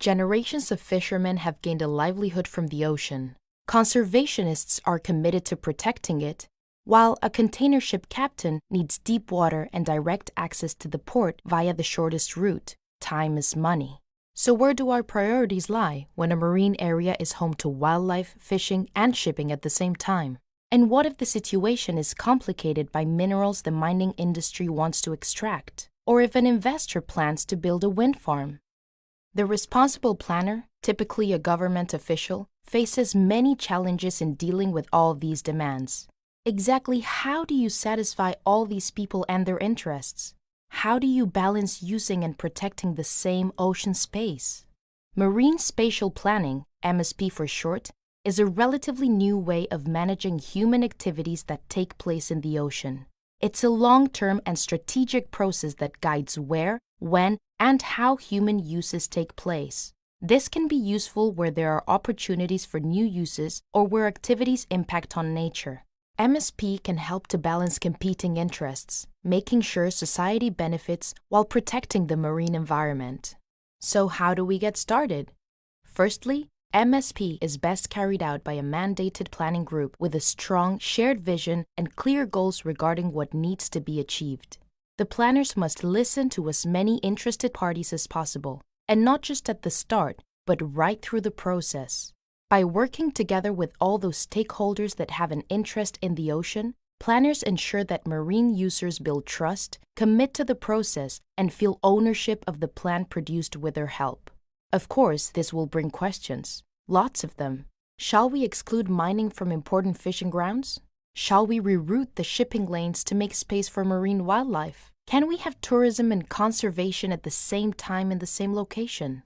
Generations of fishermen have gained a livelihood from the ocean. Conservationists are committed to protecting it, while a container ship captain needs deep water and direct access to the port via the shortest route. Time is money. So where do our priorities lie when a marine area is home to wildlife, fishing, and shipping at the same time? And what if the situation is complicated by minerals the mining industry wants to extract? Or if an investor plans to build a wind farm? The responsible planner, typically a government official, faces many challenges in dealing with all these demands. Exactly how do you satisfy all these people and their interests? How do you balance using and protecting the same ocean space? Marine spatial planning, MSP for short, is a relatively new way of managing human activities that take place in the ocean. It's a long-term and strategic process that guides where, when, and how human uses take place. This can be useful where there are opportunities for new uses or where activities impact on nature. MSP can help to balance competing interests, making sure society benefits while protecting the marine environment. So how do we get started? Firstly, MSP is best carried out by a mandated planning group with a strong shared vision and clear goals regarding what needs to be achieved. The planners must listen to as many interested parties as possible, and not just at the start, but right through the process. By working together with all those stakeholders that have an interest in the ocean, planners ensure that marine users build trust, commit to the process, and feel ownership of the plan produced with their help. Of course, this will bring questions. Lots of them. Shall we exclude mining from important fishing grounds? Shall we reroute the shipping lanes to make space for marine wildlife? Can we have tourism and conservation at the same time in the same location?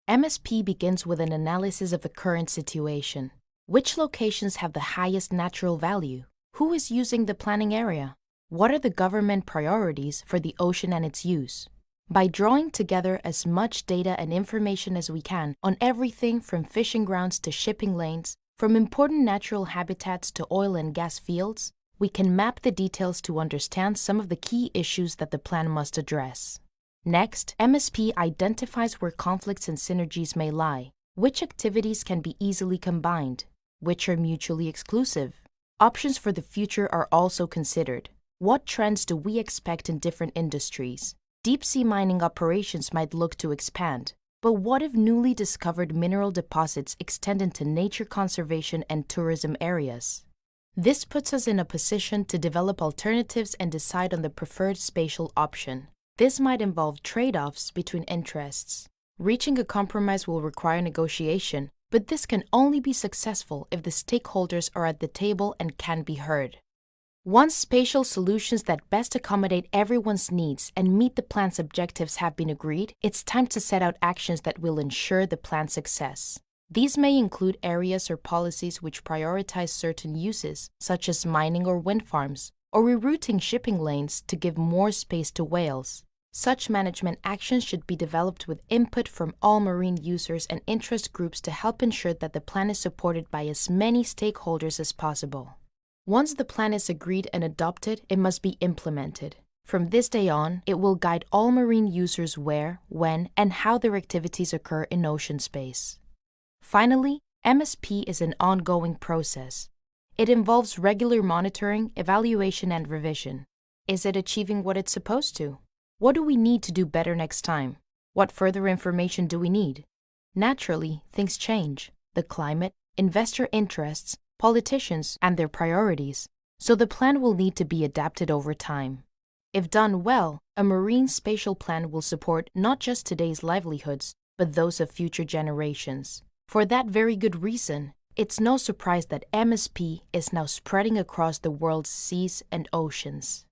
MSP begins with an analysis of the current situation. Which locations have the highest natural value? Who is using the planning area? What are the government priorities for the ocean and its use? By drawing together as much data and information as we can on everything from fishing grounds to shipping lanes, from important natural habitats to oil and gas fields, we can map the details to understand some of the key issues that the plan must address. Next, MSP identifies where conflicts and synergies may lie, which activities can be easily combined, which are mutually exclusive. Options for the future are also considered. What trends do we expect in different industries? Deep-sea mining operations might look to expand, but what if newly discovered mineral deposits extend into nature conservation and tourism areas? This puts us in a position to develop alternatives and decide on the preferred spatial option. This might involve trade-offs between interests. Reaching a compromise will require negotiation, but this can only be successful if the stakeholders are at the table and can be heard. Once spatial solutions that best accommodate everyone's needs and meet the plan's objectives have been agreed, it's time to set out actions that will ensure the plan's success. These may include areas or policies which prioritize certain uses, such as mining or wind farms, or rerouting shipping lanes to give more space to whales. Such management actions should be developed with input from all marine users and interest groups to help ensure that the plan is supported by as many stakeholders as possible. Once the plan is agreed and adopted, it must be implemented. From this day on, it will guide all marine users where, when, and how their activities occur in ocean space. Finally, MSP is an ongoing process. It involves regular monitoring, evaluation, and revision. Is it achieving what it's supposed to? What do we need to do better next time? What further information do we need? Naturally, things change. The climate, investor interests, politicians, and their priorities. So the plan will need to be adapted over time. If done well, a marine spatial plan will support not just today's livelihoods, but those of future generations. For that very good reason, it's no surprise that MSP is now spreading across the world's seas and oceans.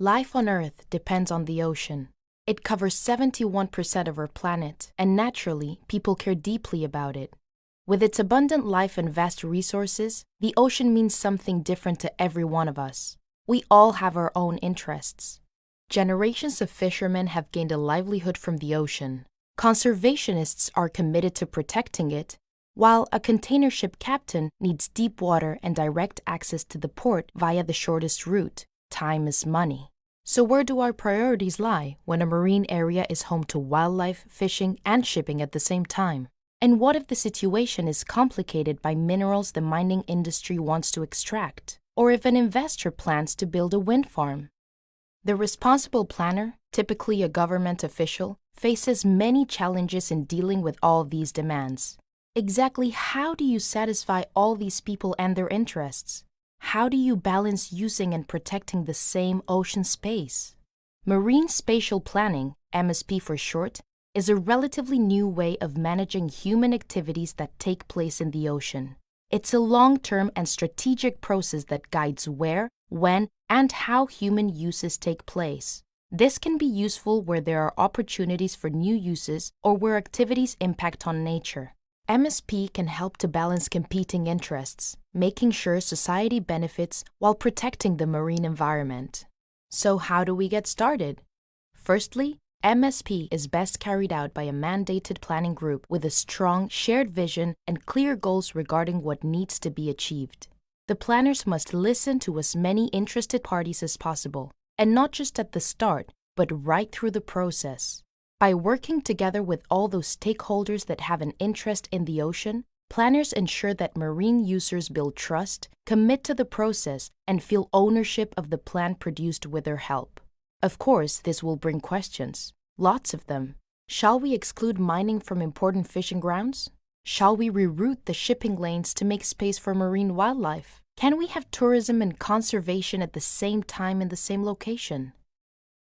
Life on Earth depends on the ocean. It covers 71% of our planet, and naturally, people care deeply about it. With its abundant life and vast resources, the ocean means something different to every one of us. We all have our own interests. Generations of fishermen have gained a livelihood from the ocean. Conservationists are committed to protecting it, while a container ship captain needs deep water and direct access to the port via the shortest route. Time is money. So where do our priorities lie when a marine area is home to wildlife, fishing, and shipping at the same time? And what if the situation is complicated by minerals the mining industry wants to extract? Or if an investor plans to build a wind farm? The responsible planner, typically a government official, faces many challenges in dealing with all these demands. Exactly how do you satisfy all these people and their interests? How do you balance using and protecting the same ocean space? Marine spatial planning, MSP for short, is a relatively new way of managing human activities that take place in the ocean. It's a long-term and strategic process that guides where, when, and how human uses take place. This can be useful where there are opportunities for new uses or where activities impact on nature. MSP can help to balance competing interests, making sure society benefits while protecting the marine environment. So how do we get started? Firstly, MSP is best carried out by a mandated planning group with a strong shared vision and clear goals regarding what needs to be achieved. The planners must listen to as many interested parties as possible, and not just at the start, but right through the process. By working together with all those stakeholders that have an interest in the ocean, planners ensure that marine users build trust, commit to the process, and feel ownership of the plan produced with their help. Of course, this will bring questions. Lots of them. Shall we exclude mining from important fishing grounds? Shall we reroute the shipping lanes to make space for marine wildlife? Can we have tourism and conservation at the same time in the same location?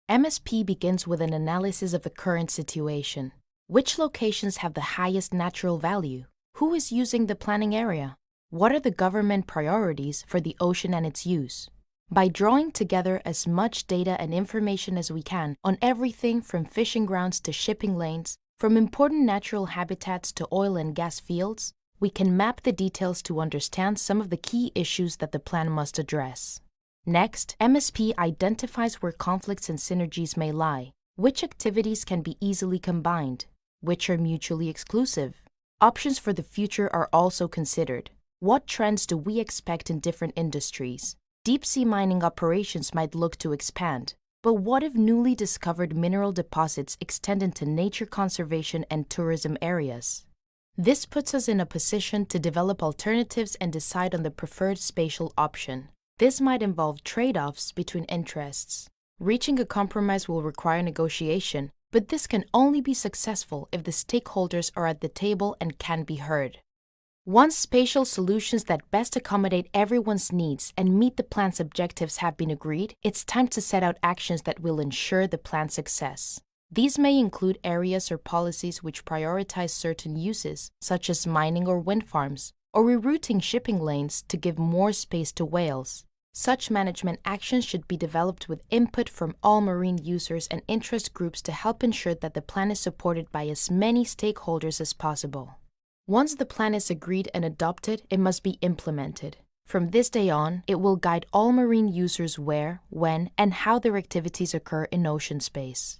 MSP begins with an analysis of the current situation. Which locations have the highest natural value? Who is using the planning area? What are the government priorities for the ocean and its use? By drawing together as much data and information as we can on everything from fishing grounds to shipping lanes, from important natural habitats to oil and gas fields, we can map the details to understand some of the key issues that the plan must address. Next, MSP identifies where conflicts and synergies may lie, which activities can be easily combined, which are mutually exclusive. Options for the future are also considered. What trends do we expect in different industries? Deep-sea mining operations might look to expand, but what if newly discovered mineral deposits extend into nature conservation and tourism areas? This puts us in a position to develop alternatives and decide on the preferred spatial option. This might involve trade-offs between interests. Reaching a compromise will require negotiation, but this can only be successful if the stakeholders are at the table and can be heard. Once spatial solutions that best accommodate everyone's needs and meet the plan's objectives have been agreed, it's time to set out actions that will ensure the plan's success. These may include areas or policies which prioritize certain uses, such as mining or wind farms, or rerouting shipping lanes to give more space to whales. Such management actions should be developed with input from all marine users and interest groups to help ensure that the plan is supported by as many stakeholders as possible. Once the plan is agreed and adopted, it must be implemented. From this day on, it will guide all marine users where, when, and how their activities occur in ocean space.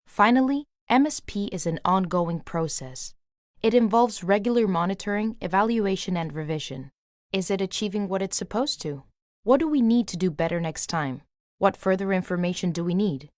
Finally, MSP is an ongoing process. It involves regular monitoring, evaluation, and revision. Is it achieving what it's supposed to? What do we need to do better next time? What further information do we need?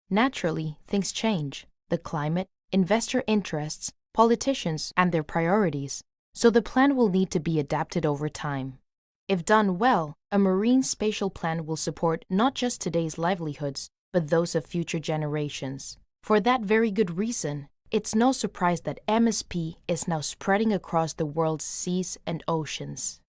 Naturally, things change. The climate, investor interests, politicians, and their priorities. So the plan will need to be adapted over time. If done well, a marine spatial plan will support not just today's livelihoods, but those of future generations. For that very good reason, it's no surprise that MSP is now spreading across the world's seas and oceans.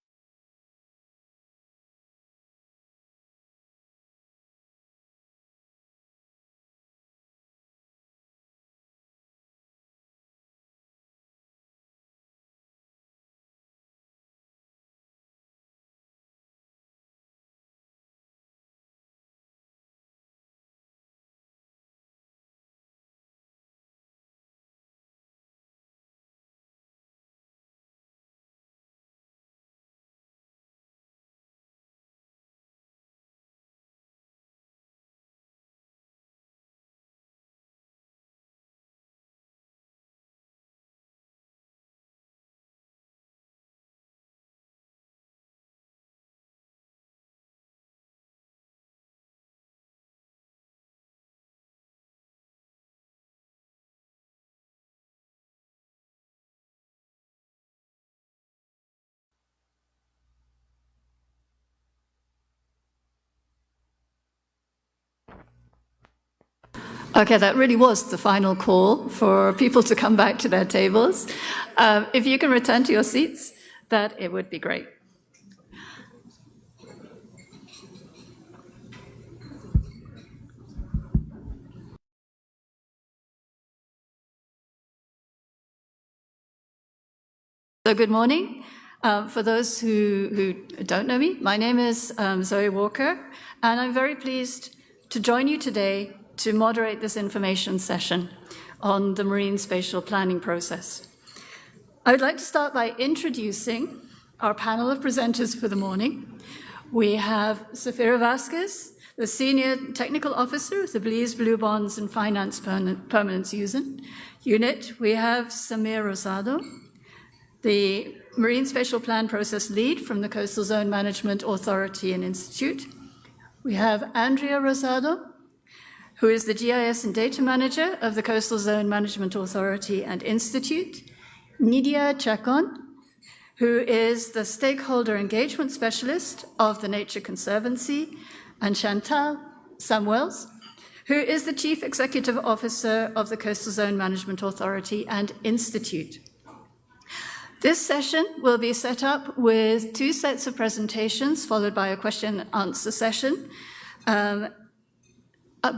Okay, that really was the final call for people to come back to their tables. If you can return to your seats, that it would be great. So good morning. For those who don't know me, my name is Zoe Walker, and I'm very pleased to join you today to moderate this information session on the marine spatial planning process. I would like to start by introducing our panel of presenters for the morning. We have Safira Vasquez, the Senior Technical Officer of the Belize Blue Bonds and Finance Permanence Unit. We have Samir Rosado, the Marine Spatial Plan Process Lead from the Coastal Zone Management Authority and Institute. We have Andrea Rosado, who is the GIS and Data Manager of the Coastal Zone Management Authority and Institute. Nidia Chacon, who is the Stakeholder Engagement Specialist of the Nature Conservancy, and Chantal Samuels, who is the Chief Executive Officer of the Coastal Zone Management Authority and Institute. This session will be set up with 2 sets of presentations, followed by a question and answer session.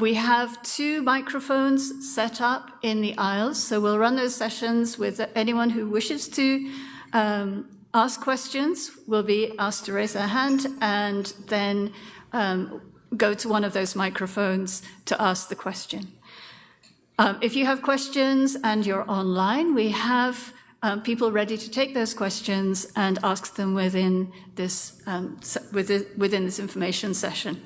We have 2 microphones set up in the aisles, so we'll run those sessions with anyone who wishes to ask questions will be asked to raise their hand and then go to one of those microphones to ask the question. If you have questions and you're online, we have people ready to take those questions and ask them within this information session.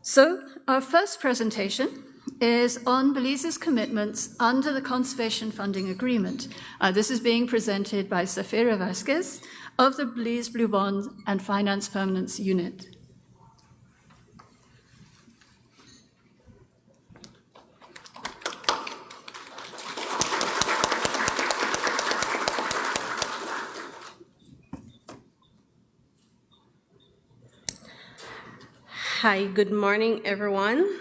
So our first presentation is on Belize's commitments under the Conservation Funding Agreement. This is being presented by Safira Vasquez of the Belize Blue Bond and Finance Permanence Unit. Hi, good morning, everyone.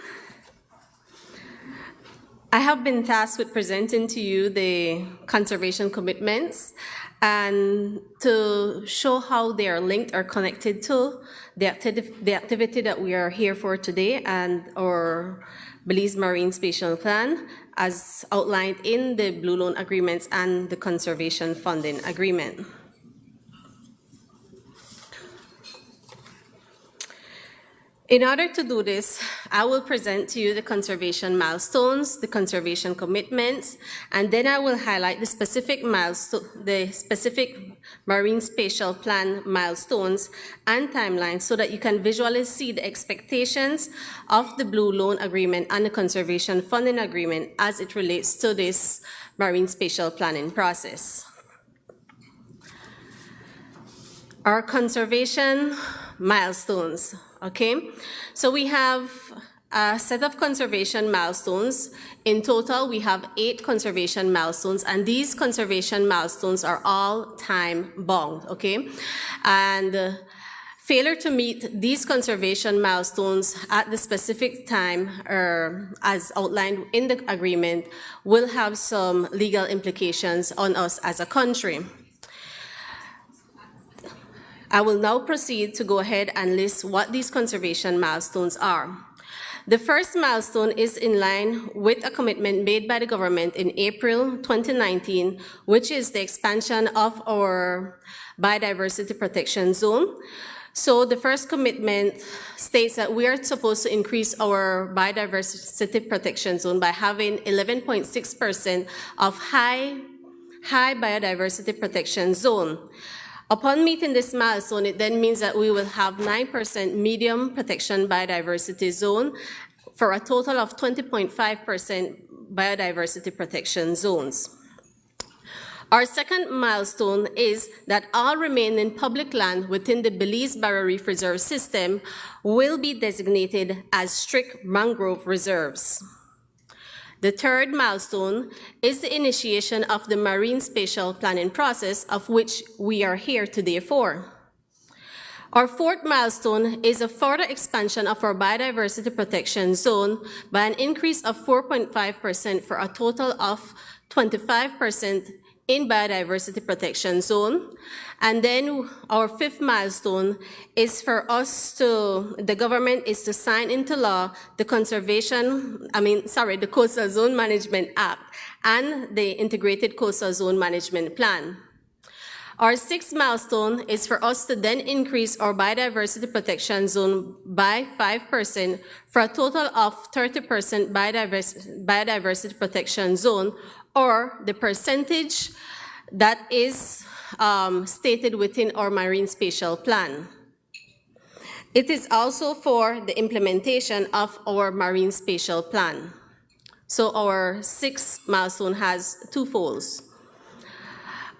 I have been tasked with presenting to you the conservation commitments and to show how they are linked or connected to the activity that we are here for today and our Belize Marine Spatial Plan as outlined in the Blue Loan Agreements and the Conservation Funding Agreement. In order to do this, I will present to you the conservation milestones, the conservation commitments, and then I will highlight the specific marine spatial plan milestones and timelines so that you can visually see the expectations of the Blue Loan Agreement and the Conservation Funding Agreement as it relates to this marine spatial planning process. Our conservation milestones. Okay, so we have a set of conservation milestones. In total, we have 8 conservation milestones, and these conservation milestones are all time-bound, okay? And failure to meet these conservation milestones at the specific time, as outlined in the agreement, will have some legal implications on us as a country. I will now proceed to go ahead and list what these conservation milestones are. The first milestone is in line with a commitment made by the government in April 2019, which is the expansion of our biodiversity protection zone. So the first commitment states that we are supposed to increase our biodiversity protection zone by having 11.6% of high biodiversity protection zone. Upon meeting this milestone, it then means that we will have 9% medium protection biodiversity zone for a total of 20.5% biodiversity protection zones. Our second milestone is that all remaining public land within the Belize Barrier Reef Reserve System will be designated as strict mangrove reserves. The third milestone is the initiation of the marine spatial planning process, of which we are here today for. Our fourth milestone is a further expansion of our biodiversity protection zone by an increase of 4.5% for a total of 25% in biodiversity protection zone. And then our fifth milestone is for us to, the government is to sign into law the the Coastal Zone Management Act and the Integrated Coastal Zone Management Plan. Our sixth milestone is for us to then increase our biodiversity protection zone by 5% for a total of 30% biodiversity protection zone, or the percentage that is stated within our marine spatial plan. It is also for the implementation of our marine spatial plan. So our sixth milestone has two folds.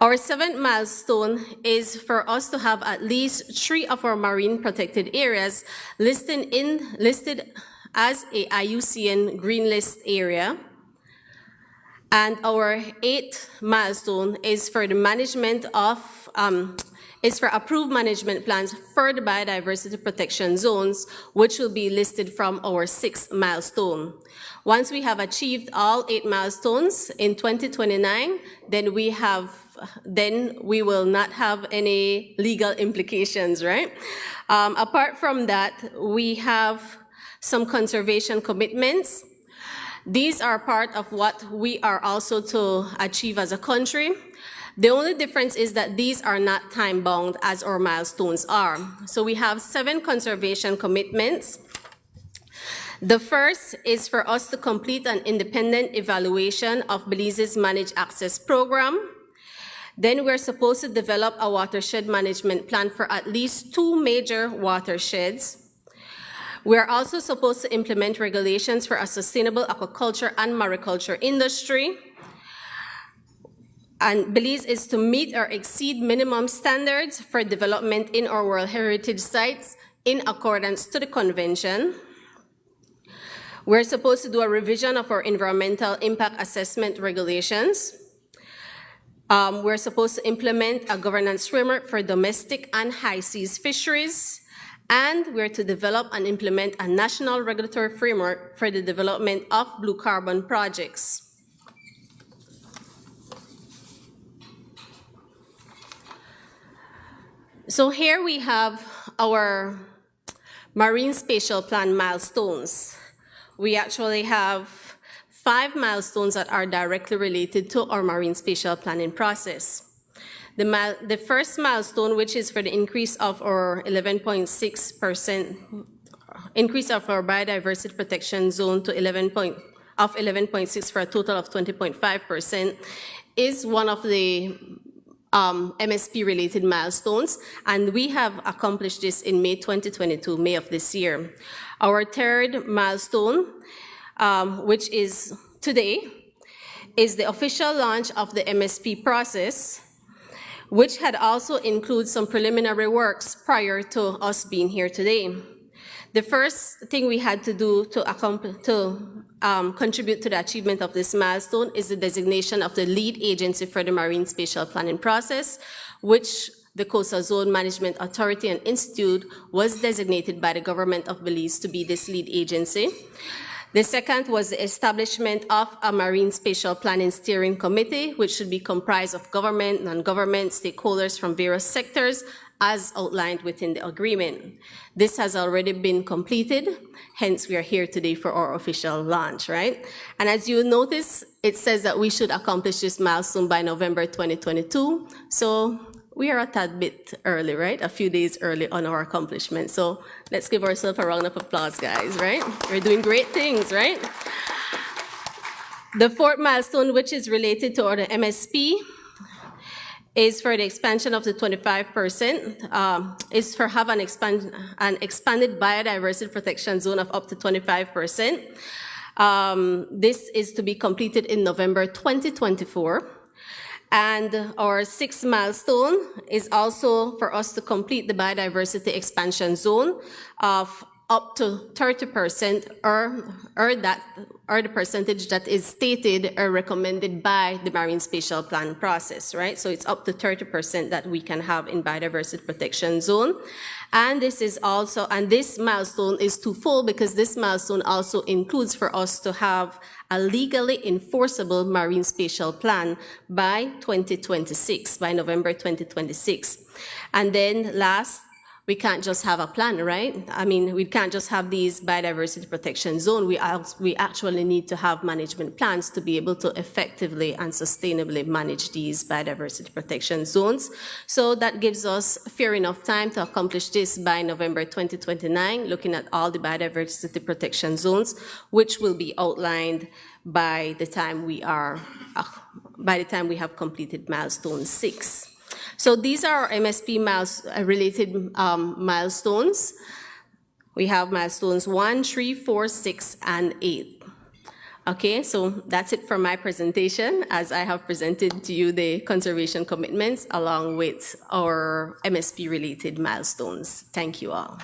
Our seventh milestone is for us to have at least 3 of our marine protected areas listed as a IUCN Green List area. And our eighth milestone is for the management of, is for approved management plans for the biodiversity protection zones, which will be listed from our sixth milestone. Once we have achieved all 8 milestones in 2029, then we will not have any legal implications, right? Apart from that, we have some conservation commitments. These are part of what we are also to achieve as a country. The only difference is that these are not time-bound as our milestones are. So we have 7 conservation commitments. The first is for us to complete an independent evaluation of Belize's Managed Access Program. Then we're supposed to develop a watershed management plan for at least 2 major watersheds. We're also supposed to implement regulations for a sustainable aquaculture and mariculture industry. And Belize is to meet or exceed minimum standards for development in our World Heritage Sites in accordance to the convention. We're supposed to do a revision of our environmental impact assessment regulations. We're supposed to implement a governance framework for domestic and high seas fisheries. And we're to develop and implement a national regulatory framework for the development of blue carbon projects. So here we have our marine spatial plan milestones. We actually have 5 milestones that are directly related to our marine spatial planning process. The first milestone, which is for the increase of our 11.6%, increase of our biodiversity protection zone to 11.6 for a total of 20.5%, is one of the MSP-related milestones, and we have accomplished this in May 2022, May of this year. Our third milestone, which is today, is the official launch of the MSP process, which had also included some preliminary works prior to us being here today. The first thing we had to do to contribute to the achievement of this milestone is the designation of the lead agency for the marine spatial planning process, which the Coastal Zone Management Authority and Institute was designated by the government of Belize to be this lead agency. The second was the establishment of a Marine Spatial Planning Steering Committee, which should be comprised of government, non-government, stakeholders from various sectors, as outlined within the agreement. This has already been completed, hence we are here today for our official launch, right? And as you notice, it says that we should accomplish this milestone by November 2022, so we are a tad bit early, right? A few days early on our accomplishment. So let's give ourselves a round of applause, guys, right? We're doing great things, right? The fourth milestone, which is related to our MSP, is for the expansion of the 25%, is for have an expanded biodiversity protection zone of up to 25%. This is to be completed in November 2024. And our sixth milestone is also for us to complete the biodiversity expansion zone of up to 30% or the percentage that is stated or recommended by the Marine Spatial Plan process, right? So it's up to 30% that we can have in biodiversity protection zone. And this is also, and this milestone is twofold because this milestone also includes for us to have a legally enforceable marine spatial plan by 2026, by November 2026. And then last, we can't just have a plan, right? I mean, we can't just have these biodiversity protection zone. We actually need to have management plans to be able to effectively and sustainably manage these biodiversity protection zones. So that gives us fair enough time to accomplish this by November 2029, looking at all the biodiversity protection zones, which will be outlined by the time we have completed milestone 6. So these are our MSP related milestones. We have milestones 1, 3, 4, 6, and 8. Okay, so that's it for my presentation, as I have presented to you the conservation commitments along with our MSP related milestones. Thank you all.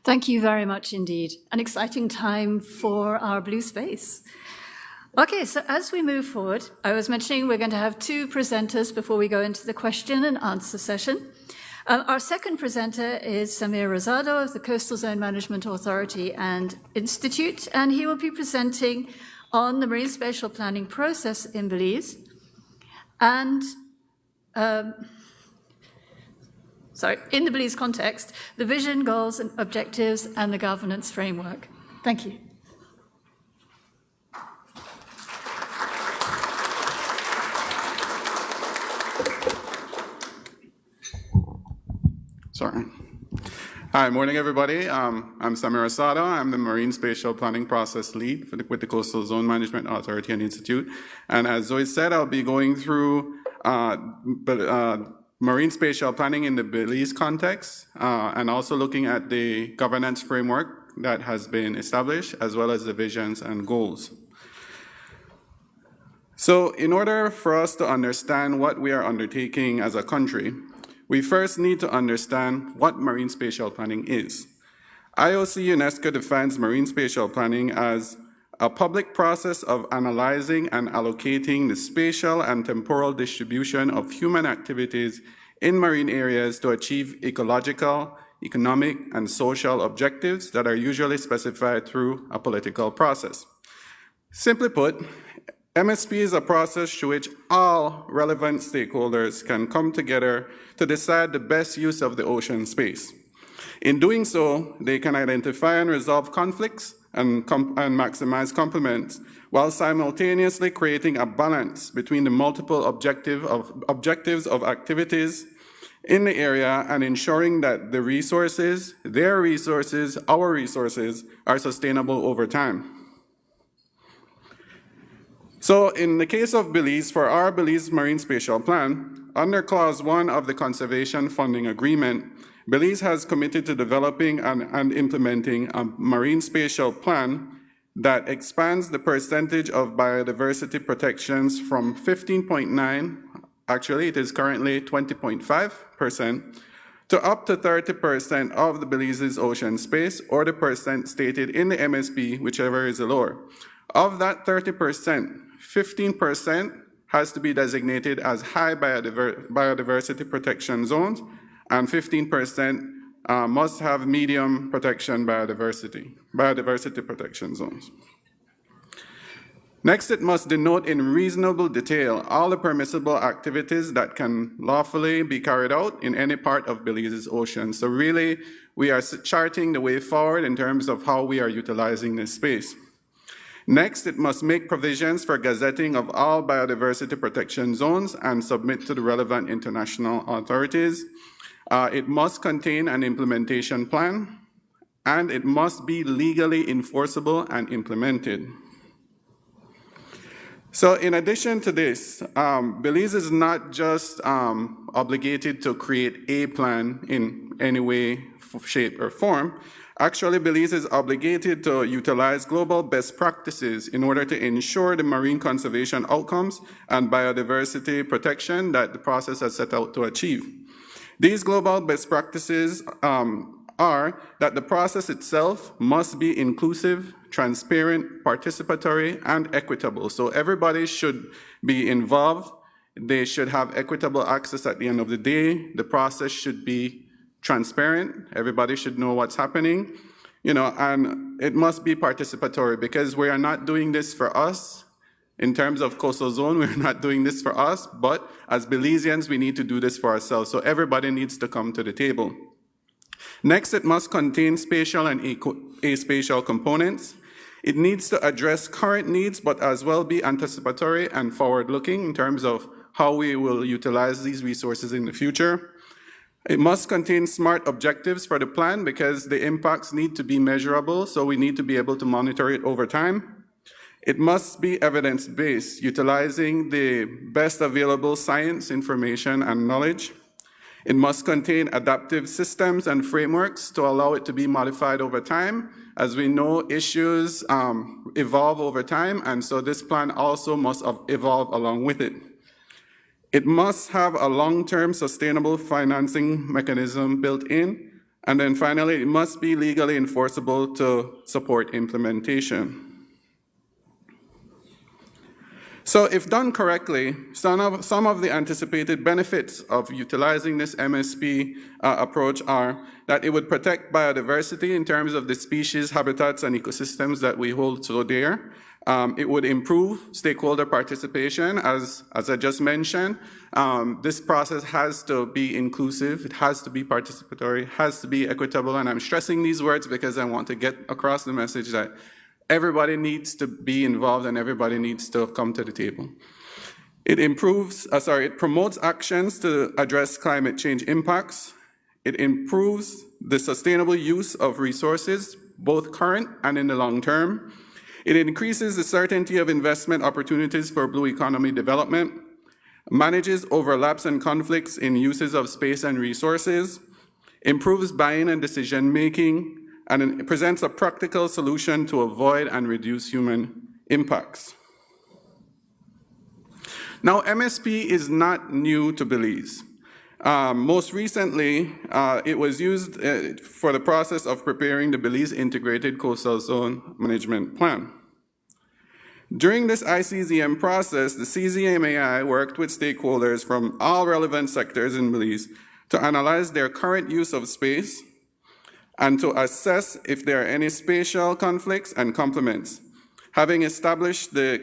Thank you very much indeed. An exciting time for our blue space. Okay, so as we move forward, I was mentioning we're going to have 2 presenters before we go into the question and answer session. Our second presenter is Samir Rosado of the Coastal Zone Management Authority and Institute, and he will be presenting on the marine spatial planning process in Belize and in the Belize context, the vision, goals and objectives and the governance framework. Thank you. Sorry. Hi, morning everybody. I'm Samir Asada. I'm the Marine Spatial Planning Process Lead with the Coastal Zone Management Authority and Institute. And as Zoe said, I'll be going through marine spatial planning in the Belize context and also looking at the governance framework that has been established, as well as the visions and goals. So in order for us to understand what we are undertaking as a country, we first need to understand what marine spatial planning is. IOC UNESCO defines marine spatial planning as a public process of analyzing and allocating the spatial and temporal distribution of human activities in marine areas to achieve ecological, economic, and social objectives that are usually specified through a political process. Simply put, MSP is a process through which all relevant stakeholders can come together to decide the best use of the ocean space. In doing so, they can identify and resolve conflicts and maximize complements, while simultaneously creating a balance between the multiple objectives of activities in the area and ensuring that the resources, their resources, our resources, are sustainable over time. So in the case of Belize, for our Belize Marine Spatial Plan, under Clause 1 of the Conservation Funding Agreement, Belize has committed to developing and implementing a marine spatial plan that expands the percentage of biodiversity protections from 15.9, actually it is currently 20.5%, to up to 30% of the Belize's ocean space, or the percent stated in the MSP, whichever is lower. Of that 30%, 15% has to be designated as high biodiversity protection zones, and 15% must have medium protection biodiversity protection zones. Next, it must denote in reasonable detail all the permissible activities that can lawfully be carried out in any part of Belize's ocean. So really, we are charting the way forward in terms of how we are utilizing this space. Next, it must make provisions for gazetting of all biodiversity protection zones and submit to the relevant international authorities. It must contain an implementation plan, and it must be legally enforceable and implemented. So in addition to this, Belize is not just obligated to create a plan in any way, shape, or form. Actually, Belize is obligated to utilize global best practices in order to ensure the marine conservation outcomes and biodiversity protection that the process has set out to achieve. These global best practices are that the process itself must be inclusive, transparent, participatory, and equitable. So everybody should be involved. They should have equitable access at the end of the day. The process should be transparent. Everybody should know what's happening, and it must be participatory because we are not doing this for us. In terms of coastal zone, we're not doing this for us, but as Belizeans, we need to do this for ourselves. So everybody needs to come to the table. Next, it must contain spatial and aspatial components. It needs to address current needs, but as well be anticipatory and forward-looking in terms of how we will utilize these resources in the future. It must contain smart objectives for the plan because the impacts need to be measurable, so we need to be able to monitor it over time. It must be evidence-based, utilizing the best available science, information, and knowledge. It must contain adaptive systems and frameworks to allow it to be modified over time. As we know, issues evolve over time, and so this plan also must evolve along with it. It must have a long-term sustainable financing mechanism built in, and then finally, it must be legally enforceable to support implementation. So if done correctly, some of the anticipated benefits of utilizing this MSP approach are that it would protect biodiversity in terms of the species, habitats, and ecosystems that we hold so dear. It would improve stakeholder participation, as I just mentioned. This process has to be inclusive, it has to be participatory, it has to be equitable, and I'm stressing these words because I want to get across the message that everybody needs to be involved and everybody needs to come to the table. It promotes actions to address climate change impacts. It improves the sustainable use of resources, both current and in the long term. It increases the certainty of investment opportunities for blue economy development, manages overlaps and conflicts in uses of space and resources, improves buying and decision-making, and it presents a practical solution to avoid and reduce human impacts. Now, MSP is not new to Belize. Most recently, it was used for the process of preparing the Belize Integrated Coastal Zone Management Plan. During this ICZM process, the CZMAI worked with stakeholders from all relevant sectors in Belize to analyze their current use of space and to assess if there are any spatial conflicts and complements. Having established the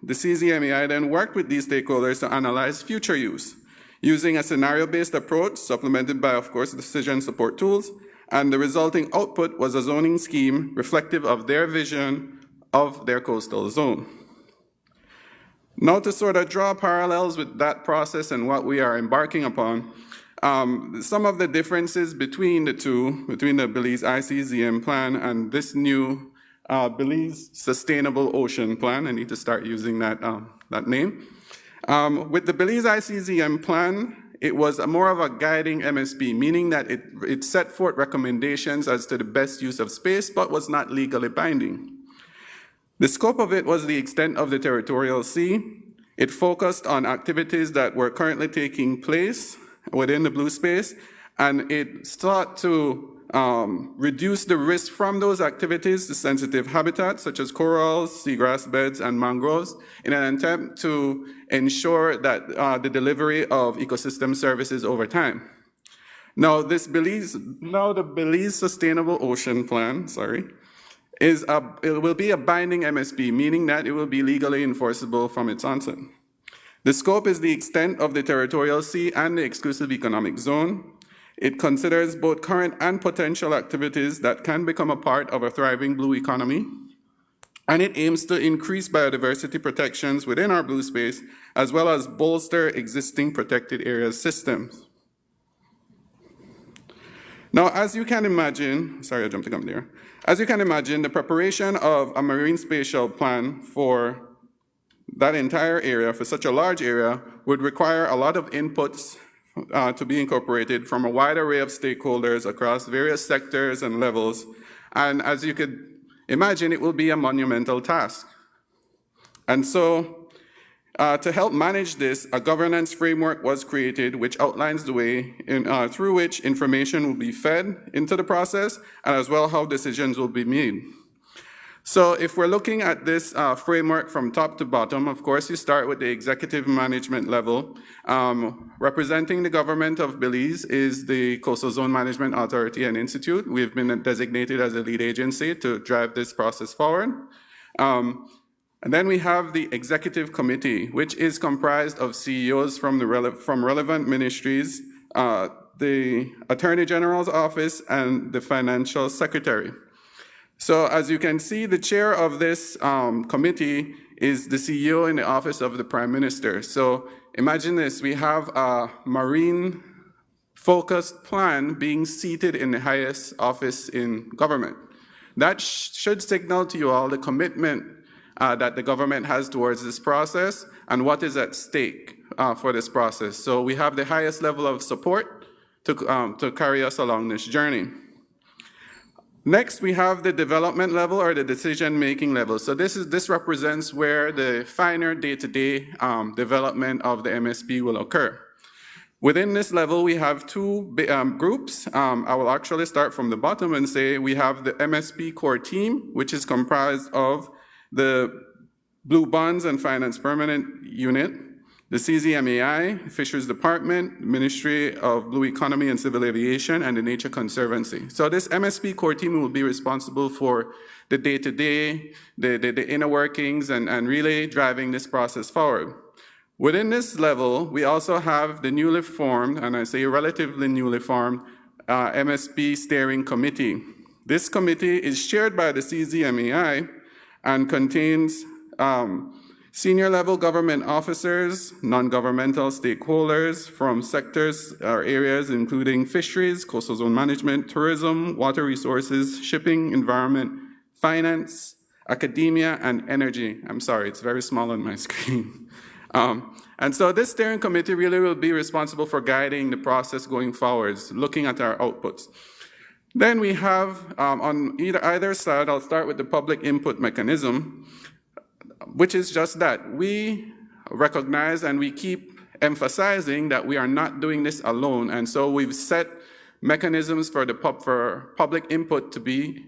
CZMAI then worked with these stakeholders to analyze future use, using a scenario-based approach supplemented by, of course, decision support tools, and the resulting output was a zoning scheme reflective of their vision of their coastal zone. Now, to sort of draw parallels with that process and what we are embarking upon, some of the differences between the two, between the Belize ICZM plan and this new Belize Sustainable Ocean Plan. I need to start using that name. With the Belize ICZM plan, it was more of a guiding MSP, meaning that it set forth recommendations as to the best use of space, but was not legally binding. The scope of it was the extent of the territorial sea. It focused on activities that were currently taking place within the blue space, and it sought to reduce the risk from those activities to sensitive habitats such as corals, seagrass beds, and mangroves in an attempt to ensure that the delivery of ecosystem services over time. Now, the Belize Sustainable Ocean Plan, it will be a binding MSP, meaning that it will be legally enforceable from its onset. The scope is the extent of the territorial sea and the exclusive economic zone. It considers both current and potential activities that can become a part of a thriving blue economy. And it aims to increase biodiversity protections within our blue space, as well as bolster existing protected areas systems. Now, as you can imagine, sorry, I jumped the gun there. As you can imagine, the preparation of a marine spatial plan for that entire area, for such a large area, would require a lot of inputs to be incorporated from a wide array of stakeholders across various sectors and levels. And as you could imagine, it will be a monumental task. And so, to help manage this, a governance framework was created which outlines the way through which information will be fed into the process, and as well how decisions will be made. So if we're looking at this framework from top to bottom, of course, you start with the executive management level. Representing the government of Belize is the Coastal Zone Management Authority and Institute. We've been designated as a lead agency to drive this process forward. And then we have the executive committee, which is comprised of CEOs from relevant ministries, the Attorney General's office, and the financial secretary. So as you can see, the chair of this committee is the CEO in the office of the Prime Minister. So imagine this, we have a marine-focused plan being seated in the highest office in government. That should signal to you all the commitment that the government has towards this process and what is at stake for this process. So we have the highest level of support to carry us along this journey. Next, we have the development level or the decision-making level. So this represents where the finer day-to-day development of the MSP will occur. Within this level, we have two groups. I will actually start from the bottom and say we have the MSP core team, which is comprised of the Blue Bonds and Finance Permanent Unit, the CZMAI, Fisheries Department, Ministry of Blue Economy and Civil Aviation, and the Nature Conservancy. So this MSP core team will be responsible for the day-to-day, the inner workings, and really driving this process forward. Within this level, we also have the newly formed, and I say relatively newly formed, MSP Steering Committee. This committee is chaired by the CZMAI and contains senior level government officers, non-governmental stakeholders from sectors or areas including fisheries, coastal zone management, tourism, water resources, shipping, environment, finance, academia, and energy. I'm sorry, it's very small on my screen. And so this steering committee really will be responsible for guiding the process going forwards, looking at our outputs. Then we have on either side, I'll start with the public input mechanism, which is just that. We recognize and we keep emphasizing that we are not doing this alone. And so we've set mechanisms for public input to be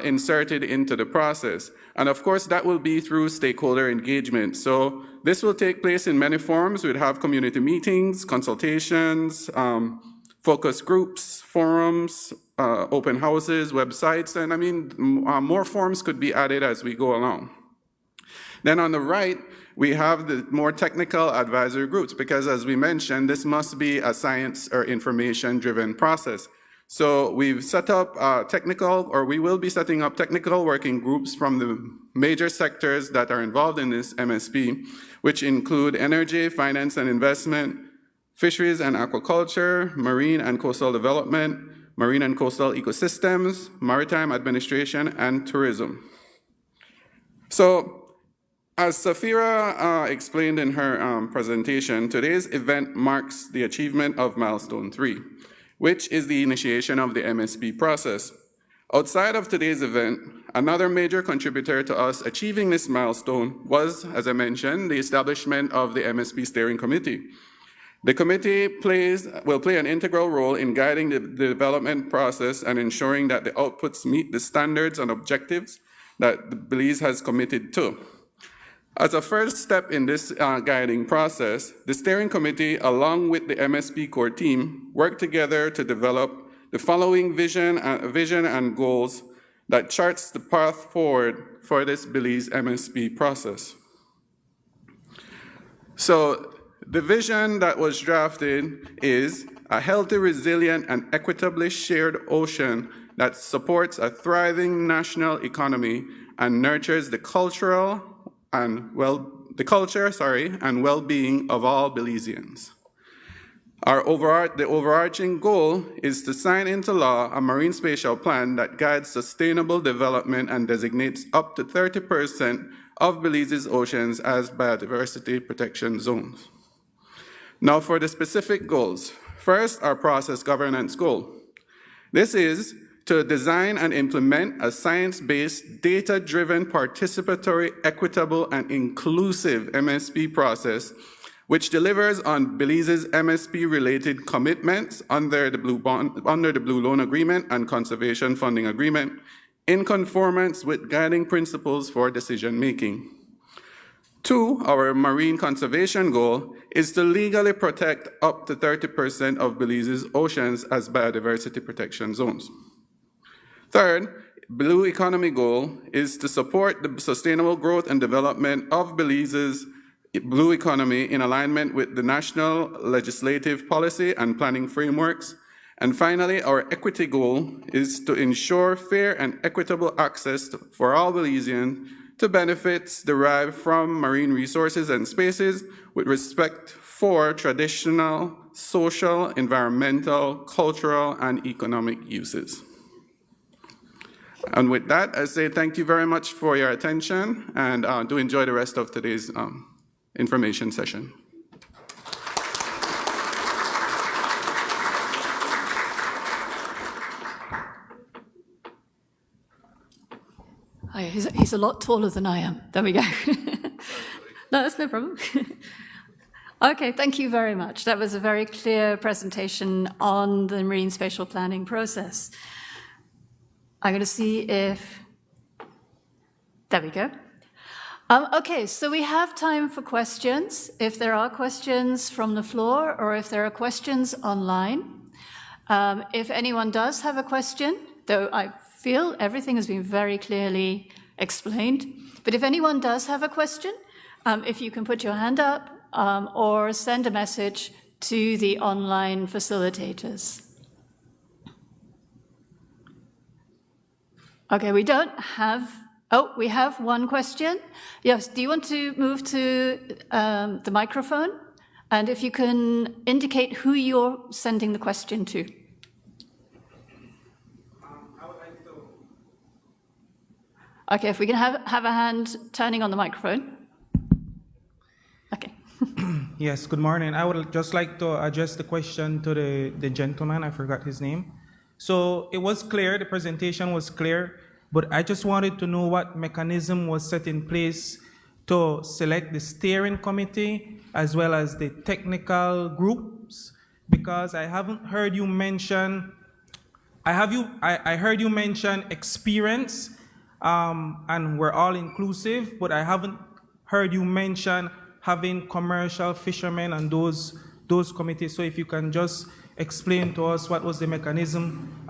inserted into the process. And of course, that will be through stakeholder engagement. So this will take place in many forms. We'd have community meetings, consultations, focus groups, forums, open houses, websites, and I mean, more forms could be added as we go along. Then on the right, we have the more technical advisory groups, because as we mentioned, this must be a science or information-driven process. So we've set up we will be setting up technical working groups from the major sectors that are involved in this MSP, which include energy, finance and investment, fisheries and aquaculture, marine and coastal development, marine and coastal ecosystems, maritime administration, and tourism. So, as Safira explained in her presentation, today's event marks the achievement of Milestone 3, which is the initiation of the MSP process. Outside of today's event, another major contributor to us achieving this milestone was, as I mentioned, the establishment of the MSP Steering Committee. The committee will play an integral role in guiding the development process and ensuring that the outputs meet the standards and objectives that Belize has committed to. As a first step in this guiding process, the steering committee, along with the MSP core team, worked together to develop the following vision and goals that charts the path forward for this Belize MSP process. So the vision that was drafted is a healthy, resilient, and equitably shared ocean that supports a thriving national economy and nurtures the culture and well-being of all Belizeans. The overarching goal is to sign into law a marine spatial plan that guides sustainable development and designates up to 30% of Belize's oceans as biodiversity protection zones. Now for the specific goals. First, our process governance goal. This is to design and implement a science-based, data-driven, participatory, equitable, and inclusive MSP process which delivers on Belize's MSP-related commitments under the Blue Loan Agreement and Conservation Funding Agreement in conformance with guiding principles for decision-making. 2, our marine conservation goal is to legally protect up to 30% of Belize's oceans as biodiversity protection zones. Third, Blue Economy goal is to support the sustainable growth and development of Belize's blue economy in alignment with the national legislative policy and planning frameworks. And finally, our equity goal is to ensure fair and equitable access for all Belizeans to benefits derived from marine resources and spaces with respect for traditional, social, environmental, cultural, and economic uses. And with that, I say thank you very much for your attention, and do enjoy the rest of today's information session. He's a lot taller than I am. There we go. No, that's no problem. Okay, thank you very much. That was a very clear presentation on the marine spatial planning process. I'm going to see if... There we go. Okay, so we have time for questions. If there are questions from the floor or if there are questions online. If anyone does have a question, though I feel everything has been very clearly explained, but if anyone does have a question, if you can put your hand up or send a message to the online facilitators. Okay, we don't have... Oh, we have one question. Yes, do you want to move to the microphone? And if you can indicate who you're sending the question to. I would like to... Okay, if we can have a hand turning on the microphone. Okay. Yes, good morning. I would just like to address the question to the gentleman. I forgot his name. So it was clear, the presentation was clear, but I just wanted to know what mechanism was set in place to select the steering committee as well as the technical groups, because I haven't heard you mention, I heard you mention experience and we're all inclusive, but I haven't heard you mention having commercial fishermen and those committees. So if you can just explain to us what was the mechanism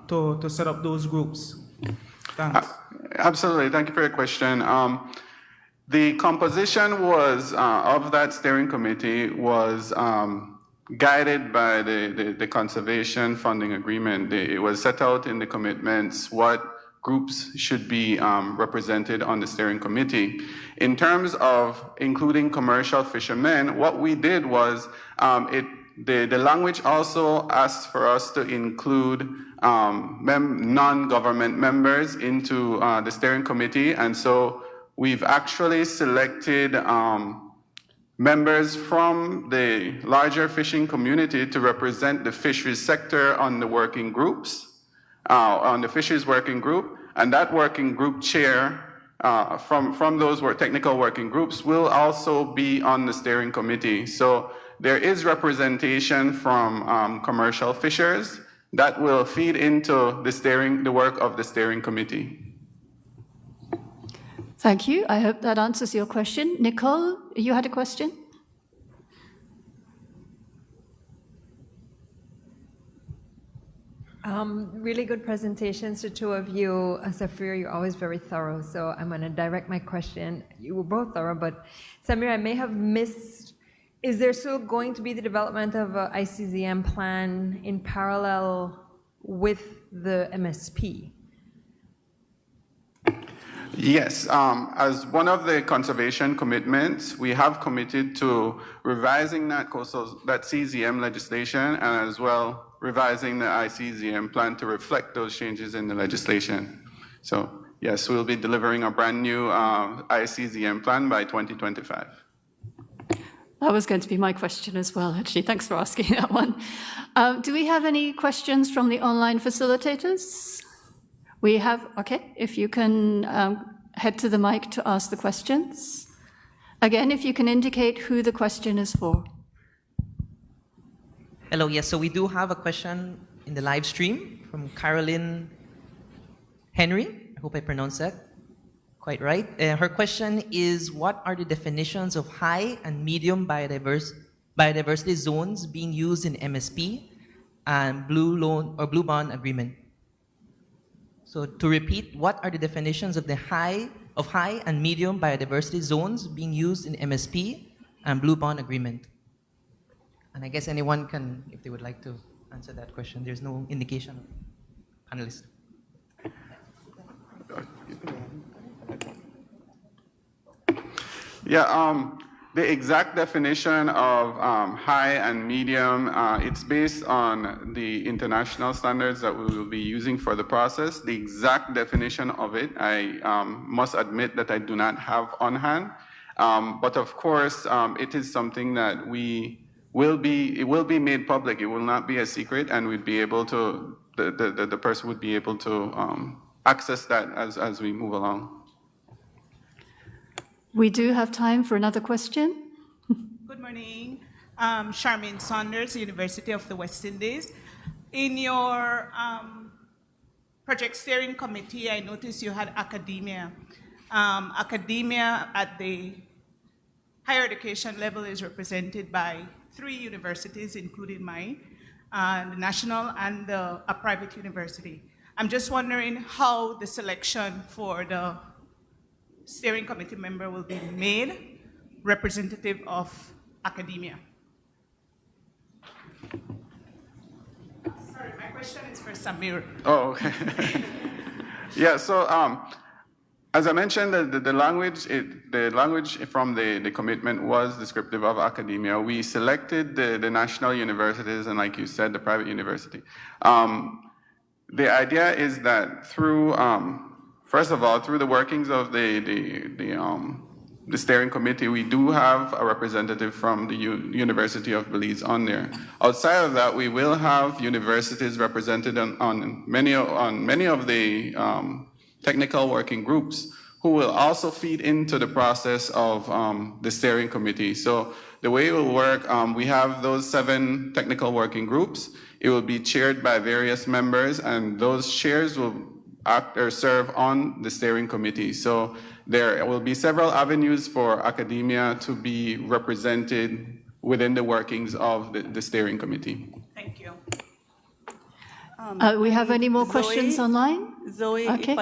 to set up those groups. Thanks. Absolutely. Thank you for your question. The composition was of that steering committee was guided by the Conservation Funding Agreement. It was set out in the commitments what groups should be represented on the steering committee. In terms of including commercial fishermen, what we did was the language also asked for us to include non-government members into the steering committee, and so we've actually selected members from the larger fishing community to represent the fisheries sector on the working groups, on the fisheries working group, and that working group chair from those technical working groups will also be on the steering committee. So there is representation from commercial fishers that will feed into the work of the steering committee. Thank you. I hope that answers your question. Nicole, you had a question? Really good presentations, the two of you. Safir, you're always very thorough, so I'm going to direct my question. You were both thorough, but Samir, I may have missed, is there still going to be the development of an ICZM plan in parallel with the MSP? Yes, as one of the conservation commitments, we have committed to revising that CZM legislation and as well revising the ICZM plan to reflect those changes in the legislation. So yes, we'll be delivering a brand new ICZM plan by 2025. That was going to be my question as well, actually. Thanks for asking that one. Do we have any questions from the online facilitators? We have, okay, if you can head to the mic to ask the questions. Again, if you can indicate who the question is for. Hello, yes, so we do have a question in the live stream from Carolyn Henry. I hope I pronounced that quite right. Her question is, what are the definitions of high and medium biodiversity zones being used in MSP and blue bond agreement? So to repeat, what are the definitions of high and medium biodiversity zones being used in MSP and blue bond agreement? And I guess anyone can, if they would like to answer that question. There's no indication of panelists. Yeah, the exact definition of high and medium, it's based on the international standards that we will be using for the process. The exact definition of it, I must admit that I do not have on hand. But of course, it is something that it will be made public. It will not be a secret, and we'd be able to, the person would be able to access that as we move along. We do have time for another question. Good morning. Charmaine Saunders, University of the West Indies. In your project steering committee, I noticed you had academia. Academia at the higher education level is represented by 3 universities, including mine, the national and a private university. I'm just wondering how the selection for the steering committee member will be made representative of academia. Sorry, my question is for Samir. Oh, okay. Yeah, so as I mentioned, the language from the commitment was descriptive of academia. We selected the national universities and, like you said, the private university. The idea is that through, first of all, through the workings of the steering committee, we do have a representative from the University of Belize on there. Outside of that, we will have universities represented on many of the technical working groups who will also feed into the process of the steering committee. So the way it will work, we have those 7 technical working groups. It will be chaired by various members, and those chairs will act or serve on the steering committee. So there will be several avenues for academia to be represented within the workings of the steering committee. Thank you. We have any more questions online? Zoe, Okay.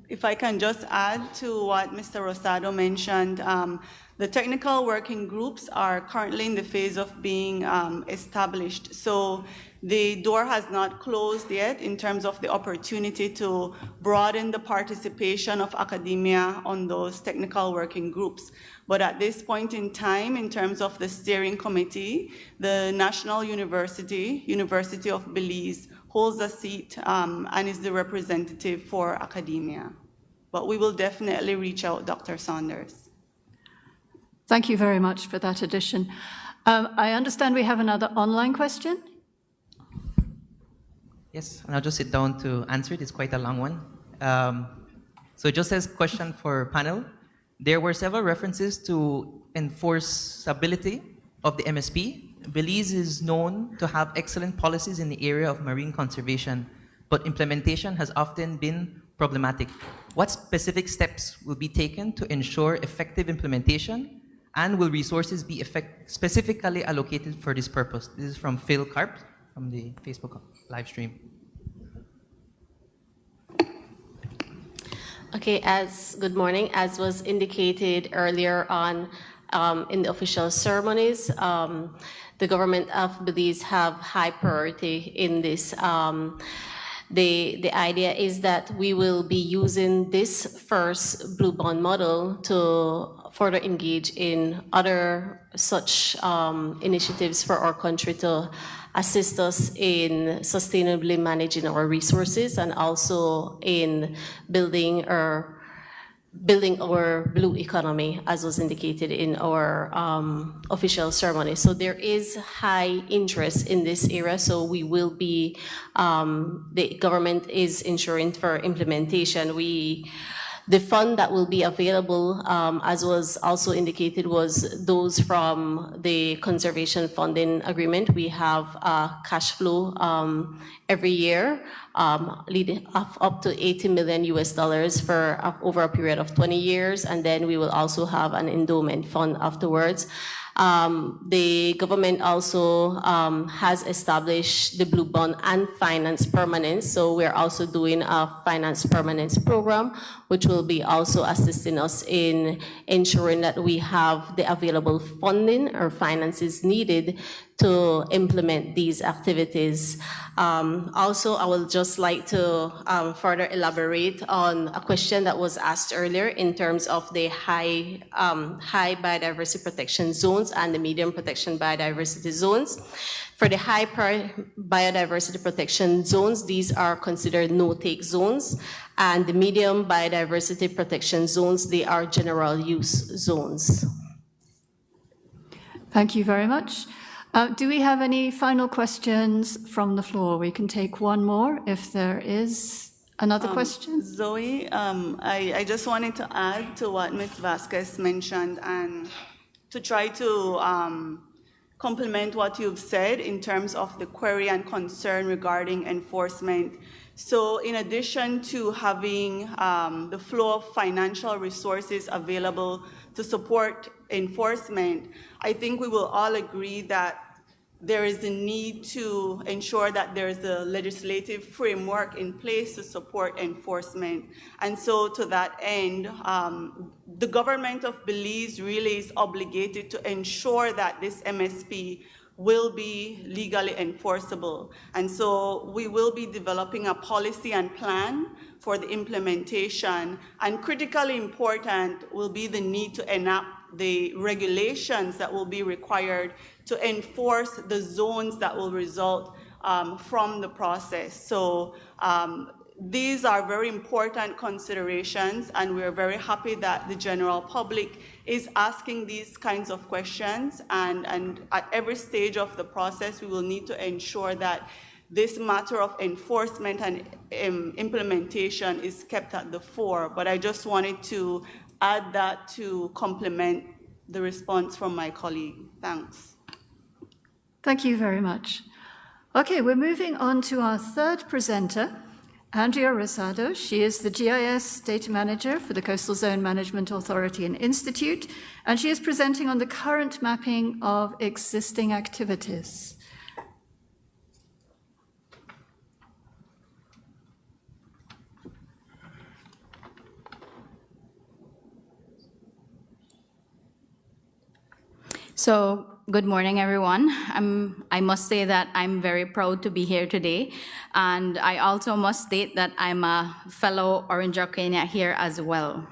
if I can just add to what Mr. Rosado mentioned, the technical working groups are currently in the phase of being established. So the door has not closed yet in terms of the opportunity to broaden the participation of academia on those technical working groups. But at this point in time, in terms of the steering committee, the National University, University of Belize, holds a seat and is the representative for academia. But we will definitely reach out, Dr. Saunders. Thank you very much for that addition. I understand we have another online question. Yes, and I'll just sit down to answer it. It's quite a long one. So it just says, question for panel. There were several references to enforceability of the MSP. Belize is known to have excellent policies in the area of marine conservation, but implementation has often been problematic. What specific steps will be taken to ensure effective implementation, and will resources be specifically allocated for this purpose? This is from Phil Karp from the Facebook live stream. Okay, good morning. As was indicated earlier on in the official ceremonies, the government of Belize have high priority in this. The idea is that we will be using this first Blue Bond model to further engage in other such initiatives for our country to assist us in sustainably managing our resources and also in building our building our blue economy, as was indicated in our official ceremony. So there is high interest in this area, so we will be, the government is ensuring for implementation. The fund that will be available, as was also indicated, was those from the conservation funding agreement. We have cash flow every year, leading up to $80 million for over a period of 20 years, and then we will also have an endowment fund afterwards. The government also has established the Blue Bond and Finance Permanence, so we're also doing a Finance Permanence program, which will be also assisting us in ensuring that we have the available funding or finances needed to implement these activities. Also, I would just like to further elaborate on a question that was asked earlier in terms of the high biodiversity protection zones and the medium protection biodiversity zones. For the high biodiversity protection zones, these are considered no-take zones, and the medium biodiversity protection zones, they are general use zones. Thank you very much. Do we have any final questions from the floor? We can take one more if there is another question. Zoe, I just wanted to add to what Ms. Vasquez mentioned and to try to complement what you've said in terms of the query and concern regarding enforcement. So in addition to having the flow of financial resources available to support enforcement, I think we will all agree that there is a need to ensure that there is a legislative framework in place to support enforcement. And so to that end, the government of Belize really is obligated to ensure that this MSP will be legally enforceable. And so we will be developing a policy and plan for the implementation. And critically important will be the need to enact the regulations that will be required to enforce the zones that will result from the process. So these are very important considerations, and we're very happy that the general public is asking these kinds of questions. And at every stage of the process, we will need to ensure that this matter of enforcement and implementation is kept at the fore. But I just wanted to add that to complement the response from my colleague. Thanks. Thank you very much. Okay, we're moving on to our third presenter, Andrea Rosado. She is the GIS Data Manager for the Coastal Zone Management Authority and Institute, and she is presenting on the current mapping of existing activities. So, good morning, everyone. I must say that I'm very proud to be here today, and I also must state that I'm a fellow Orange Arcania here as well.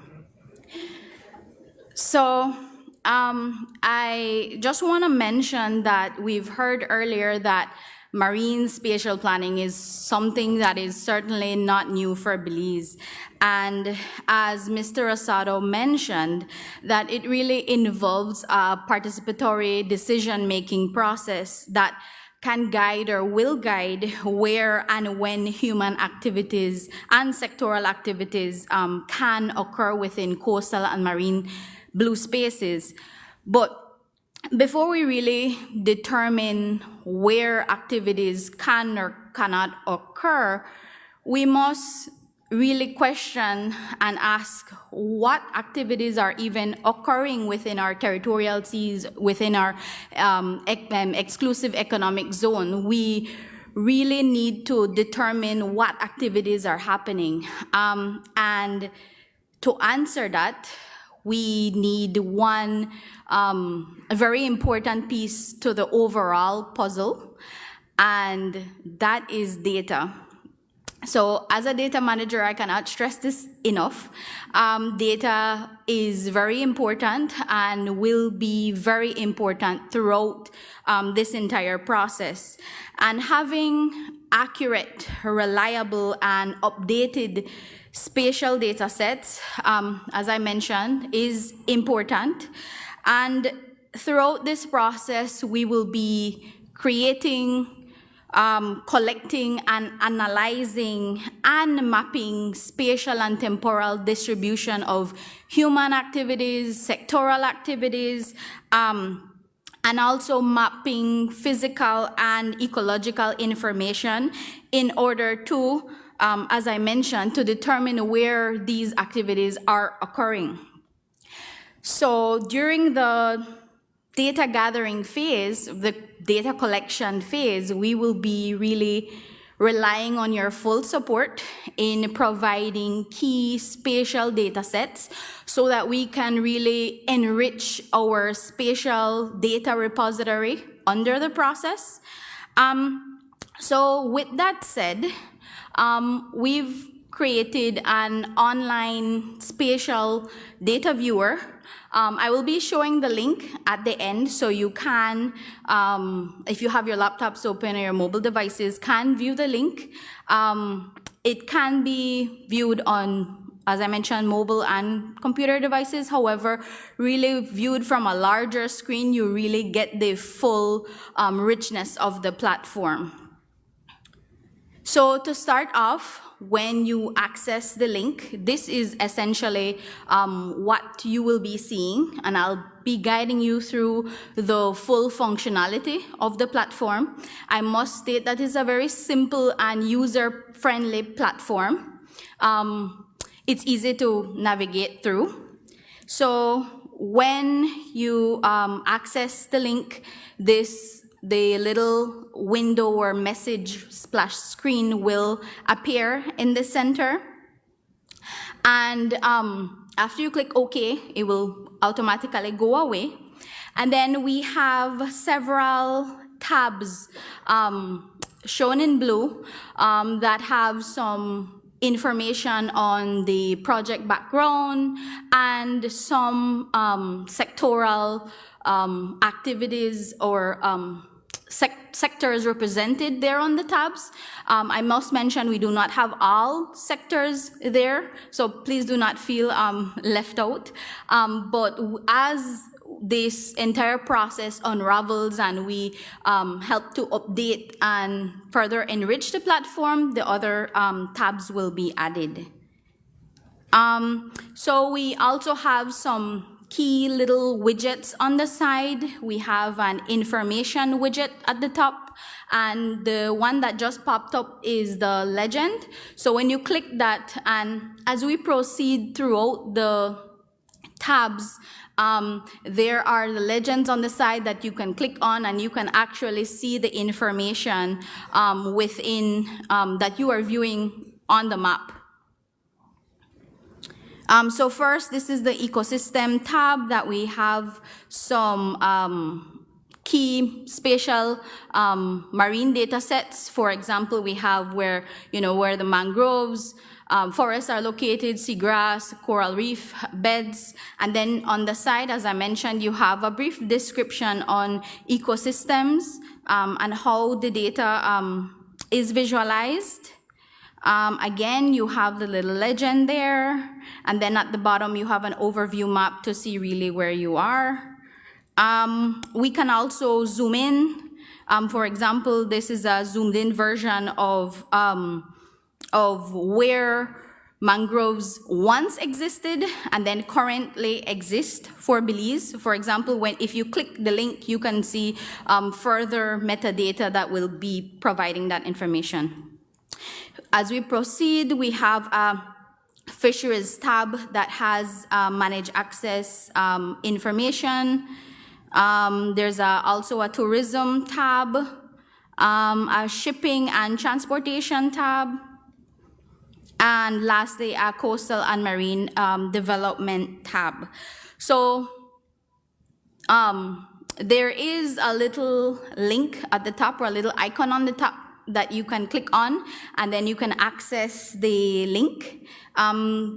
So, I just want to mention that we've heard earlier that marine spatial planning is something that is certainly not new for Belize. And as Mr. Rosado mentioned, that it really involves a participatory decision-making process that can guide or will guide where and when human activities and sectoral activities can occur within coastal and marine blue spaces. But before we really determine where activities can or cannot occur, we must really question and ask what activities are even occurring within our territorial seas, within our exclusive economic zone. We really need to determine what activities are happening. And to answer that, we need one a very important piece to the overall puzzle, and that is data. So as a data manager, I cannot stress this enough. Data is very important and will be very important throughout this entire process. And having accurate, reliable, and updated spatial data sets, as I mentioned, is important. And throughout this process, we will be creating, collecting, and analyzing and mapping spatial and temporal distribution of human activities, sectoral activities, and also mapping physical and ecological information in order to, as I mentioned, to determine where these activities are occurring. So during the data gathering phase, the data collection phase, we will be really relying on your full support in providing key spatial data sets so that we can really enrich our spatial data repository under the process. So with that said, we've created an online spatial data viewer. I will be showing the link at the end so you can, if you have your laptops open or your mobile devices, can view the link. It can be viewed on, as I mentioned, mobile and computer devices. However, really viewed from a larger screen, you really get the full richness of the platform. So to start off, when you access the link, this is essentially what you will be seeing, and I'll be guiding you through the full functionality of the platform. I must state that it's a very simple and user-friendly platform. It's easy to navigate through. So when you access the link, the little window or message splash screen will appear in the center. And after you click OK, it will automatically go away. And then we have several tabs shown in blue that have some information on the project background and some sectoral activities or sectors represented there on the tabs. I must mention we do not have all sectors there, so please do not feel left out. But as this entire process unravels and we help to update and further enrich the platform, the other tabs will be added. So we also have some key little widgets on the side. We have an information widget at the top, and the one that just popped up is the legend. So when you click that, and as we proceed throughout the tabs, there are the legends on the side that you can click on, and you can actually see the information within that you are viewing on the map. So first, this is the ecosystem tab that we have some key spatial marine data sets. For example, we have where the mangroves, forests are located, seagrass, coral reef beds. And then on the side, as I mentioned, you have a brief description on ecosystems and how the data is visualized. Again, you have the little legend there, and then at the bottom you have an overview map to see really where you are. We can also zoom in. For example, this is a zoomed in version of where mangroves once existed and then currently exist for Belize. For example, if you click the link, you can see further metadata that will be providing that information. As we proceed, we have a fisheries tab that has managed access information. There's also a tourism tab, a shipping and transportation tab, and lastly, a coastal and marine development tab. So there is a little link at the top, or a little icon on the top, that you can click on, and then you can access the link.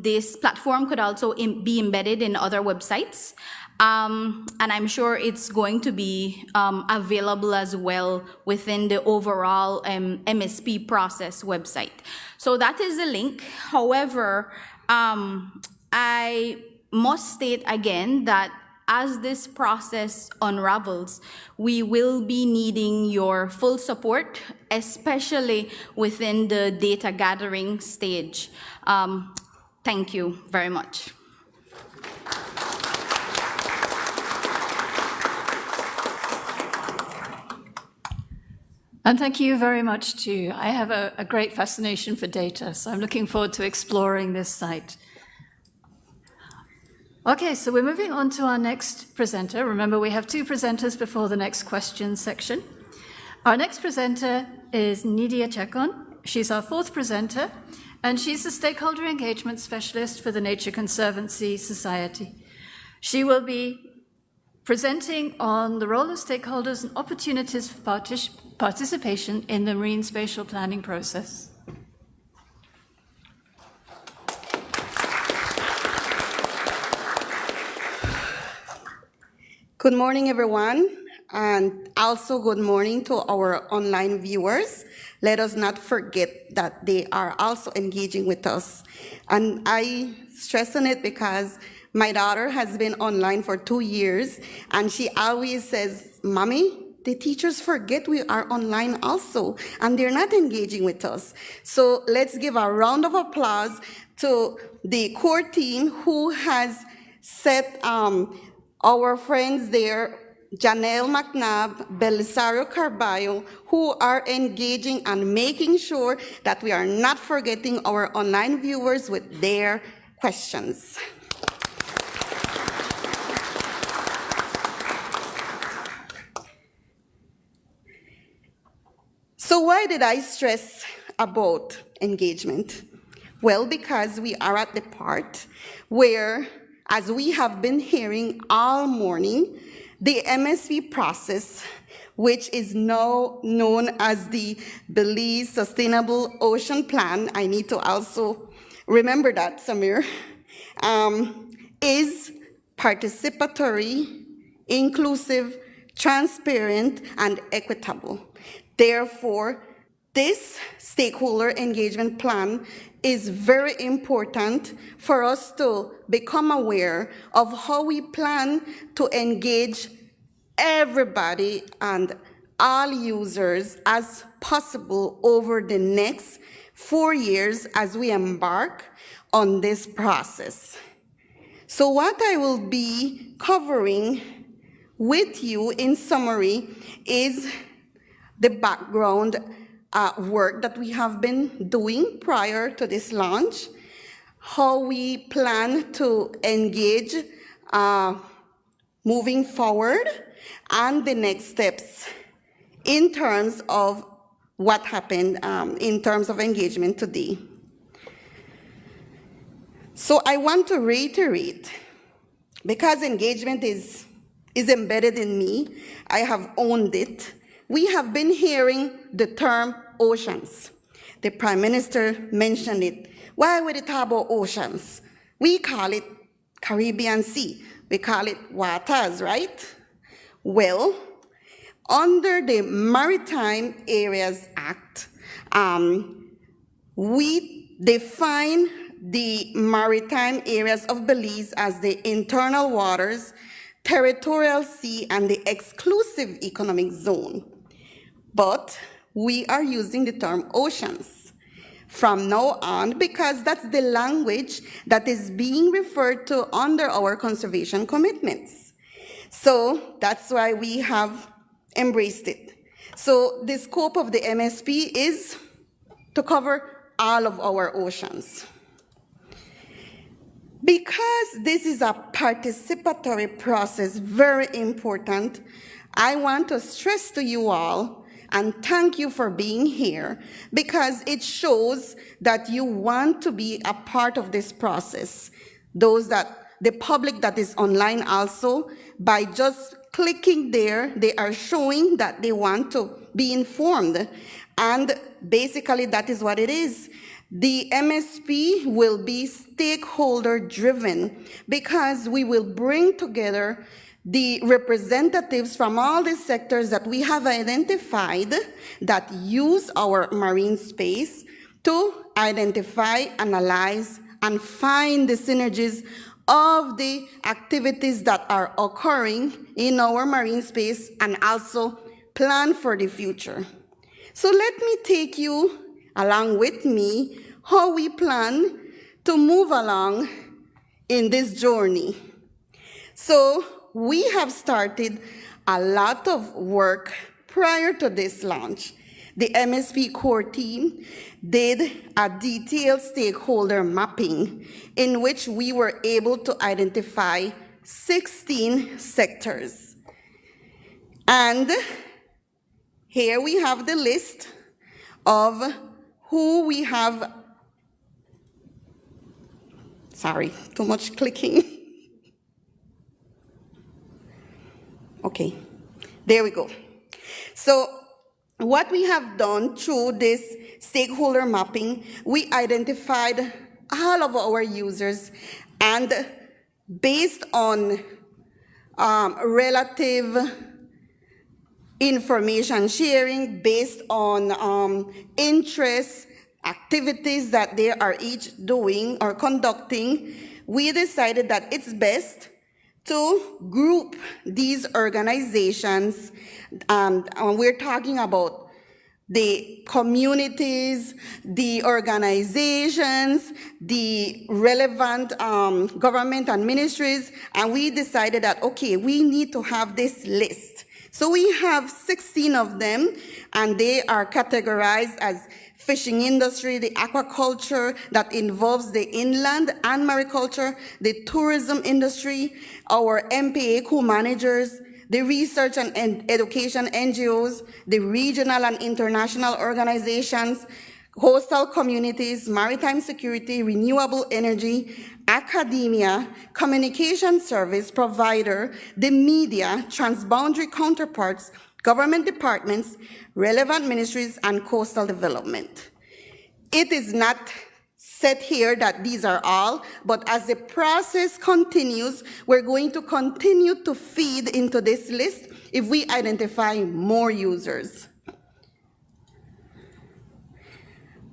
This platform could also be embedded in other websites. And I'm sure it's going to be available as well within the overall MSP process website. So that is the link. However, I must state again that as this process unravels, we will be needing your full support, especially within the data gathering stage. Thank you very much. And thank you very much too. I have a great fascination for data, so I'm looking forward to exploring this site. Okay, so we're moving on to our next presenter. Remember, we have two presenters before the next question section. Our next presenter is Nidia Chekon. She's our fourth presenter, and she's a stakeholder engagement specialist for the Nature Conservancy Society. She will be presenting on the role of stakeholders and opportunities for participation in the marine spatial planning process. Good morning, everyone, and also good morning to our online viewers. Let us not forget that they are also engaging with us. And I stress on it because my daughter has been online for 2 years, and she always says, "Mommy, the teachers forget we are online also, and they're not engaging with us." So let's give a round of applause to the core team who has set our friends there, Janelle McNabb, Belisario Carballo, who are engaging and making sure that we are not forgetting our online viewers with their questions. So why did I stress about engagement? Well, because we are at the part where, as we have been hearing all morning, the MSP process, which is now known as the Belize Sustainable Ocean Plan, I need to also remember that, Samir, is participatory, inclusive, transparent, and equitable. Therefore, this stakeholder engagement plan is very important for us to become aware of how we plan to engage everybody and all users as possible over the next 4 years as we embark on this process. So what I will be covering with you in summary is the background work that we have been doing prior to this launch, how we plan to engage moving forward, and the next steps in terms of what happened in terms of engagement today. So I want to reiterate, because engagement is embedded in me, I have owned it. We have been hearing the term oceans. The Prime Minister mentioned it. Why would it talk about oceans? We call it Caribbean Sea. We call it waters, right? Well, under the Maritime Areas Act, we define the maritime areas of Belize as the internal waters, territorial sea, and the exclusive economic zone. But we are using the term oceans from now on because that's the language that is being referred to under our conservation commitments. So that's why we have embraced it. So the scope of the MSP is to cover all of our oceans. Because this is a participatory process, very important, I want to stress to you all and thank you for being here, because it shows that you want to be a part of this process. The public that is online also, by just clicking there, they are showing that they want to be informed. And basically that is what it is. The MSP will be stakeholder-driven because we will bring together the representatives from all the sectors that we have identified that use our marine space to identify, analyze, and find the synergies of the activities that are occurring in our marine space and also plan for the future. So let me take you along with me how we plan to move along in this journey. So we have started a lot of work prior to this launch. The MSP core team did a detailed stakeholder mapping in which we were able to identify 16 sectors. And here we have the list of who we have. Sorry, too much clicking. Okay, there we go. So what we have done through this stakeholder mapping, we identified all of our users, and based on relative information sharing, based on interests, activities that they are each doing or conducting, we decided that it's best to group these organizations. We're talking about the communities, the organizations, the relevant government and ministries, and we decided that, okay, we need to have this list. So we have 16 of them, and they are categorized as fishing industry, the aquaculture that involves the inland and mariculture, the tourism industry, our MPA co-managers, the research and education NGOs, the regional and international organizations, coastal communities, maritime security, renewable energy, academia, communication service provider, the media, transboundary counterparts, government departments, relevant ministries, and coastal development. It is not set here that these are all, but as the process continues, we're going to continue to feed into this list if we identify more users.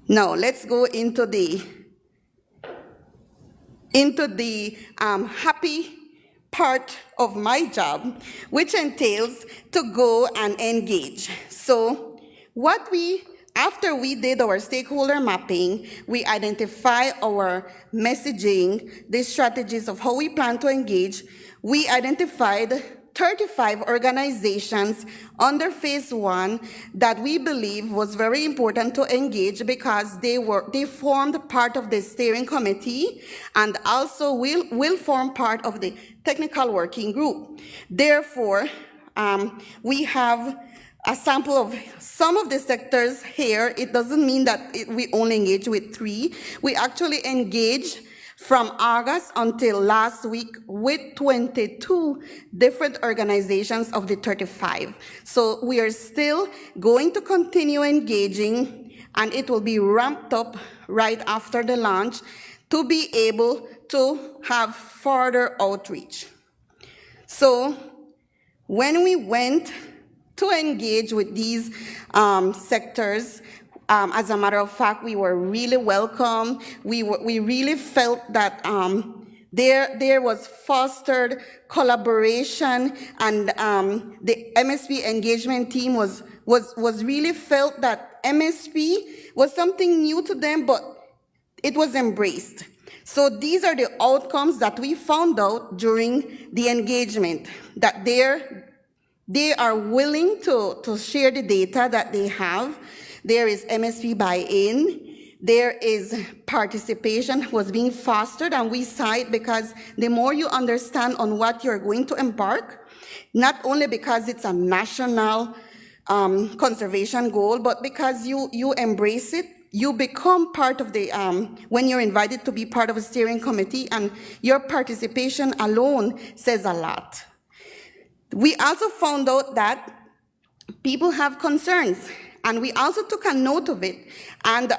Now, let's go into the happy part of my job, which entails to go and engage. So after we did our stakeholder mapping, we identify our messaging, the strategies of how we plan to engage. We identified 35 organizations under phase 1 that we believe was very important to engage because they formed part of the steering committee and also will form part of the technical working group. Therefore, we have a sample of some of the sectors here. It doesn't mean that we only engage with 3. We actually engage from August until last week with 22 different organizations of the 35. So we are still going to continue engaging, and it will be ramped up right after the launch to be able to have further outreach. So when we went to engage with these sectors, as a matter of fact, we were really welcome. We really felt that there was fostered collaboration, and the MSP engagement team was really felt that MSP was something new to them, but it was embraced. So these are the outcomes that we found out during the engagement, that they are willing to share the data that they have. There is MSP buy-in. There is participation was being fostered, and we cite because the more you understand on what you're going to embark, not only because it's a national conservation goal, but because you embrace it, you become part of the, when you're invited to be part of a steering committee, and your participation alone says a lot. We also found out that people have concerns And we also took a note of it. And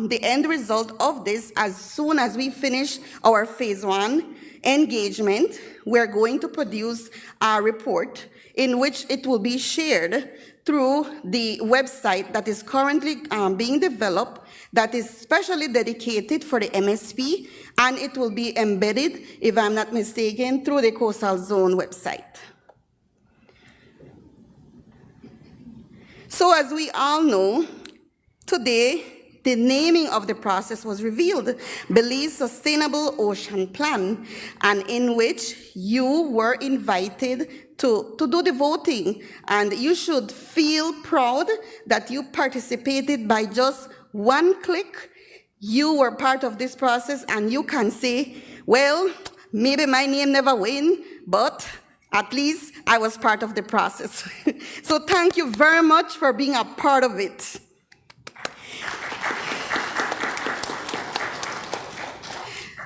the end result of this, as soon as we finish our phase 1 engagement, we're going to produce a report in which it will be shared through the website that is currently being developed, that is specially dedicated for the MSP, and it will be embedded, if I'm not mistaken, through the Coastal Zone website. So as we all know, today, the naming of the process was revealed, Belize Sustainable Ocean Plan, and in which you were invited to do the voting. And you should feel proud that you participated by just one click. You were part of this process, and you can say, well, maybe my name never win, but at least I was part of the process. So thank you very much for being a part of it.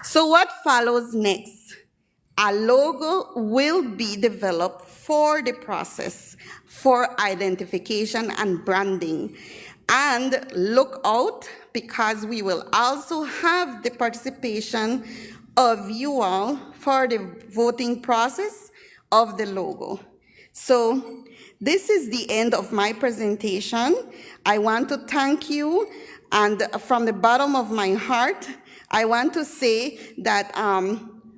So what follows next? A logo will be developed for the process, for identification and branding. And look out, because we will also have the participation of you all for the voting process of the logo. So this is the end of my presentation. I want to thank you, and from the bottom of my heart, I want to say that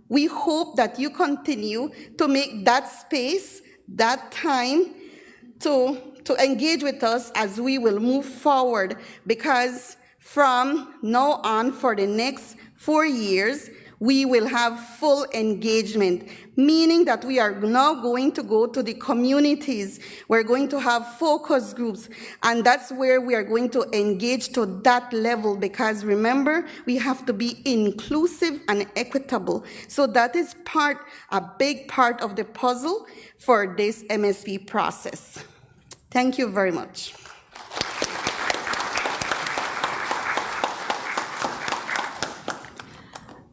we hope that you continue to make that space, that time to engage with us as we will move forward, because from now on for the next 4 years, we will have full engagement, meaning that we are now going to go to the communities. We're going to have focus groups, and that's where we are going to engage to that level, because remember, we have to be inclusive and equitable. So that is a big part of the puzzle for this MSP process. Thank you very much.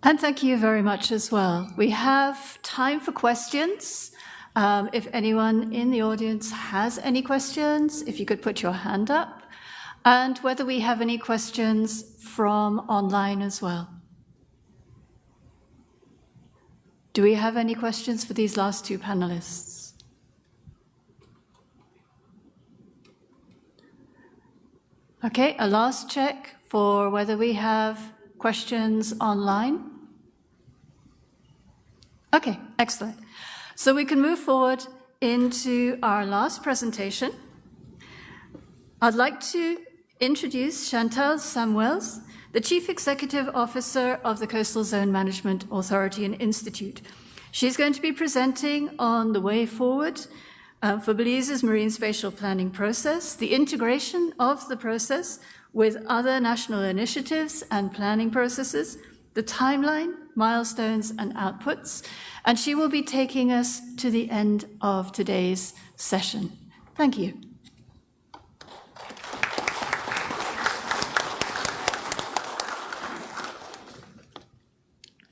And thank you very much as well. We have time for questions. If anyone in the audience has any questions, if you could put your hand up, and whether we have any questions from online as well. Do we have any questions for these last two panelists? Okay, a last check for whether we have questions online. Okay, excellent. So we can move forward into our last presentation. I'd like to introduce Chantal Samuels, the Chief Executive Officer of the Coastal Zone Management Authority and Institute. She's going to be presenting on the way forward for Belize's marine spatial planning process, the integration of the process with other national initiatives and planning processes, the timeline, milestones, and outputs, and she will be taking us to the end of today's session. Thank you.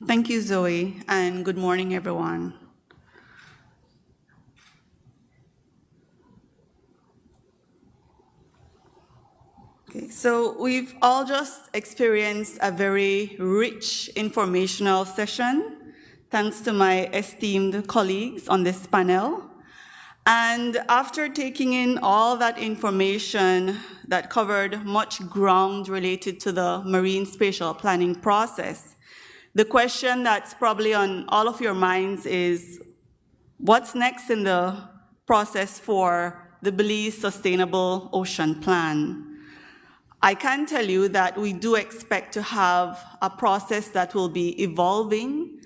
Thank you, Zoe, and good morning, everyone. Okay, so we've all just experienced a very rich informational session, thanks to my esteemed colleagues on this panel. And after taking in all that information that covered much ground related to the marine spatial planning process, the question that's probably on all of your minds is, what's next in the process for the Belize Sustainable Ocean Plan? I can tell you that we do expect to have a process that will be evolving,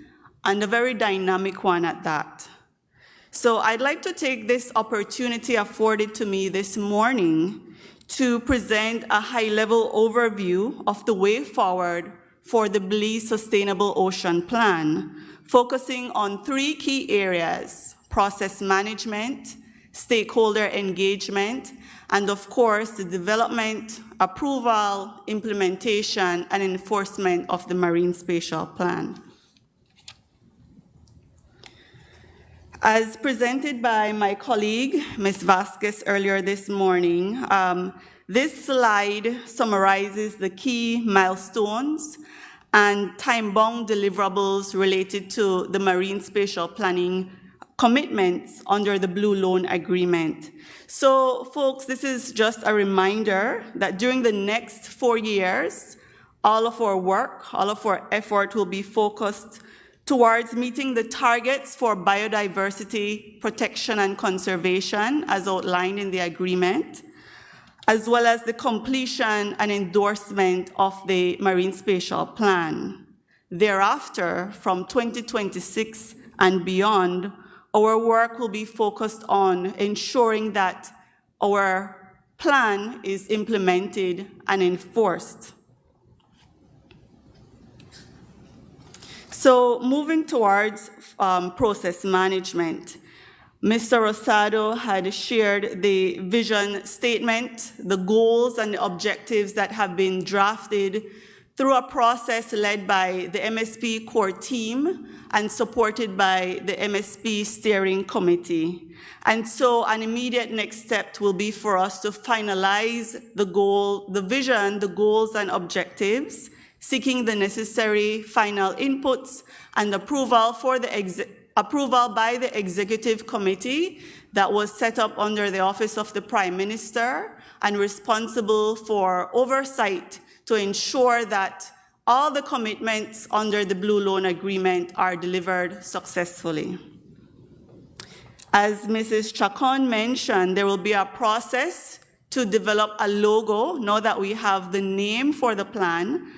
and a very dynamic one at that. So I'd like to take this opportunity afforded to me this morning to present a high-level overview of the way forward for the Belize Sustainable Ocean Plan, focusing on 3 key areas: process management, stakeholder engagement, and of course, the development, approval, implementation, and enforcement of the Marine Spatial Plan. As presented by my colleague, Ms. Vasquez, earlier this morning, This slide summarizes the key milestones and time-bound deliverables related to the marine spatial planning commitments under the Blue Loan Agreement. So, folks, this is just a reminder that during the next 4 years, all of our work, all of our effort will be focused towards meeting the targets for biodiversity protection and conservation as outlined in the agreement, as well as the completion and endorsement of the Marine Spatial Plan. Thereafter, from 2026 and beyond, our work will be focused on ensuring that our plan is implemented and enforced. So moving towards process management, Mr. Rosado had shared the vision statement, the goals and the objectives that have been drafted through a process led by the MSP core team and supported by the MSP steering committee. And so an immediate next step will be for us to finalize the goal, the vision, the goals and objectives, seeking the necessary final inputs and approval for the approval by the executive committee that was set up under the Office of the Prime Minister and responsible for oversight to ensure that all the commitments under the Blue Loan Agreement are delivered successfully. As Mrs. Chacon mentioned, there will be a process to develop a logo now that we have the name for the plan.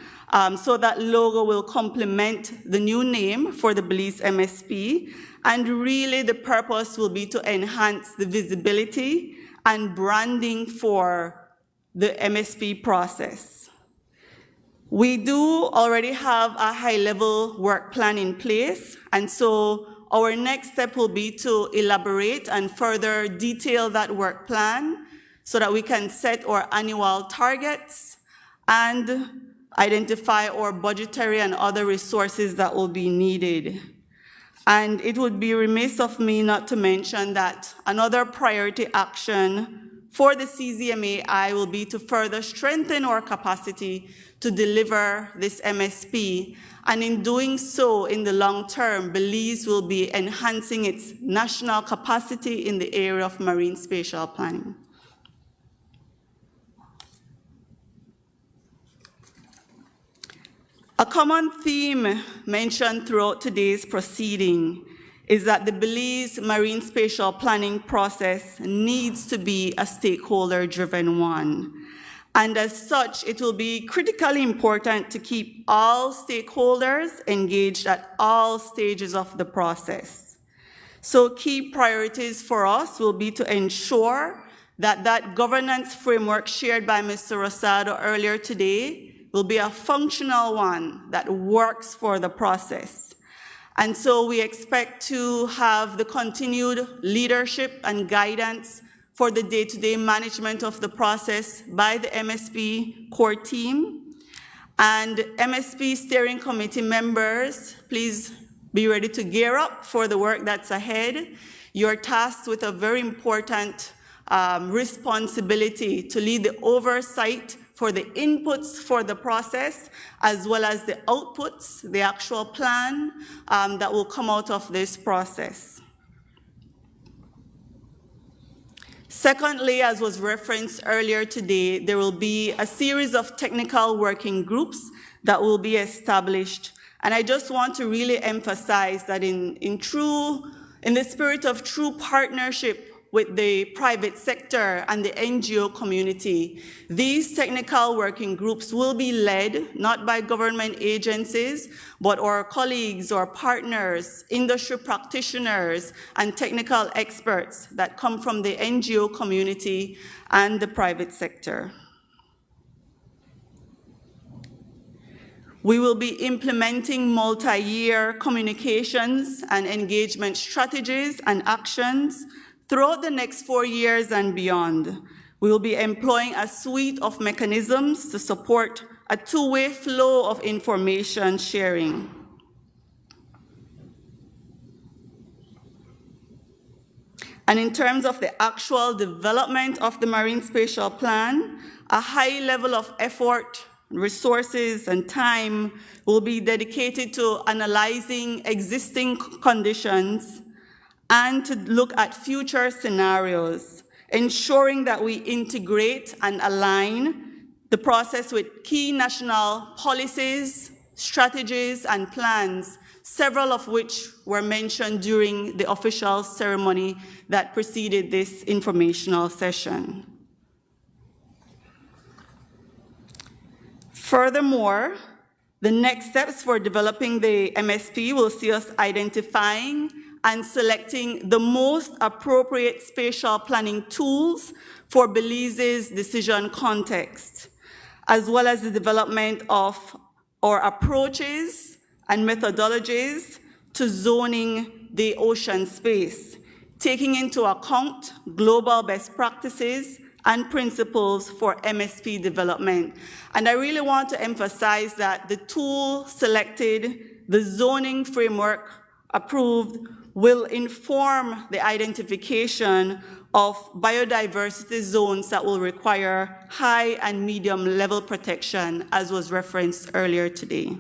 So that logo will complement the new name for the Belize MSP. And really the purpose will be to enhance the visibility and branding for the MSP process. We do already have a high-level work plan in place, and so our next step will be to elaborate and further detail that work plan so that we can set our annual targets and identify our budgetary and other resources that will be needed. And it would be remiss of me not to mention that another priority action for the CZMAI will be to further strengthen our capacity to deliver this MSP. And in doing so, in the long term, Belize will be enhancing its national capacity in the area of marine spatial planning. A common theme mentioned throughout today's proceeding is that the Belize marine spatial planning process needs to be a stakeholder-driven one. And as such, it will be critically important to keep all stakeholders engaged at all stages of the process. So key priorities for us will be to ensure that that governance framework shared by Mr. Rosado earlier today will be a functional one that works for the process. And so we expect to have the continued leadership and guidance for the day-to-day management of the process by the MSP core team. And MSP steering committee members, please be ready to gear up for the work that's ahead. You're tasked with a very important responsibility to lead the oversight for the inputs for the process, as well as the outputs, the actual plan that will come out of this process. Secondly, as was referenced earlier today, there will be a series of technical working groups that will be established. And I just want to really emphasize that in the spirit of true partnership with the private sector and the NGO community, these technical working groups will be led not by government agencies, but our colleagues or partners, industry practitioners, and technical experts that come from the NGO community and the private sector. We will be implementing multi-year communications and engagement strategies and actions throughout the next 4 years and beyond. We will be employing a suite of mechanisms to support a two-way flow of information sharing. And in terms of the actual development of the Marine Spatial Plan, a high level of effort, resources, and time will be dedicated to analyzing existing conditions and to look at future scenarios, ensuring that we integrate and align the process with key national policies, strategies, and plans, several of which were mentioned during the official ceremony that preceded this informational session. Furthermore, the next steps for developing the MSP will see us identifying and selecting the most appropriate spatial planning tools for Belize's decision context, as well as the development of our approaches and methodologies to zoning the ocean space, taking into account global best practices and principles for MSP development. And I really want to emphasize that the tool selected, the zoning framework approved, will inform the identification of biodiversity zones that will require high and medium level protection, as was referenced earlier today.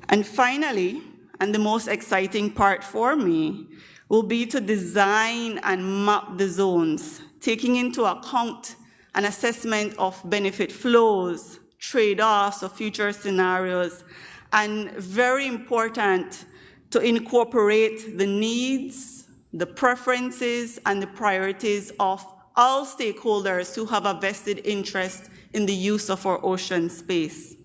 And finally, and the most exciting part for me, will be to design and map the zones, taking into account an assessment of benefit flows, trade-offs of future scenarios, and very important, to incorporate the needs, the preferences, and the priorities of all stakeholders who have a vested interest in the use of our ocean space.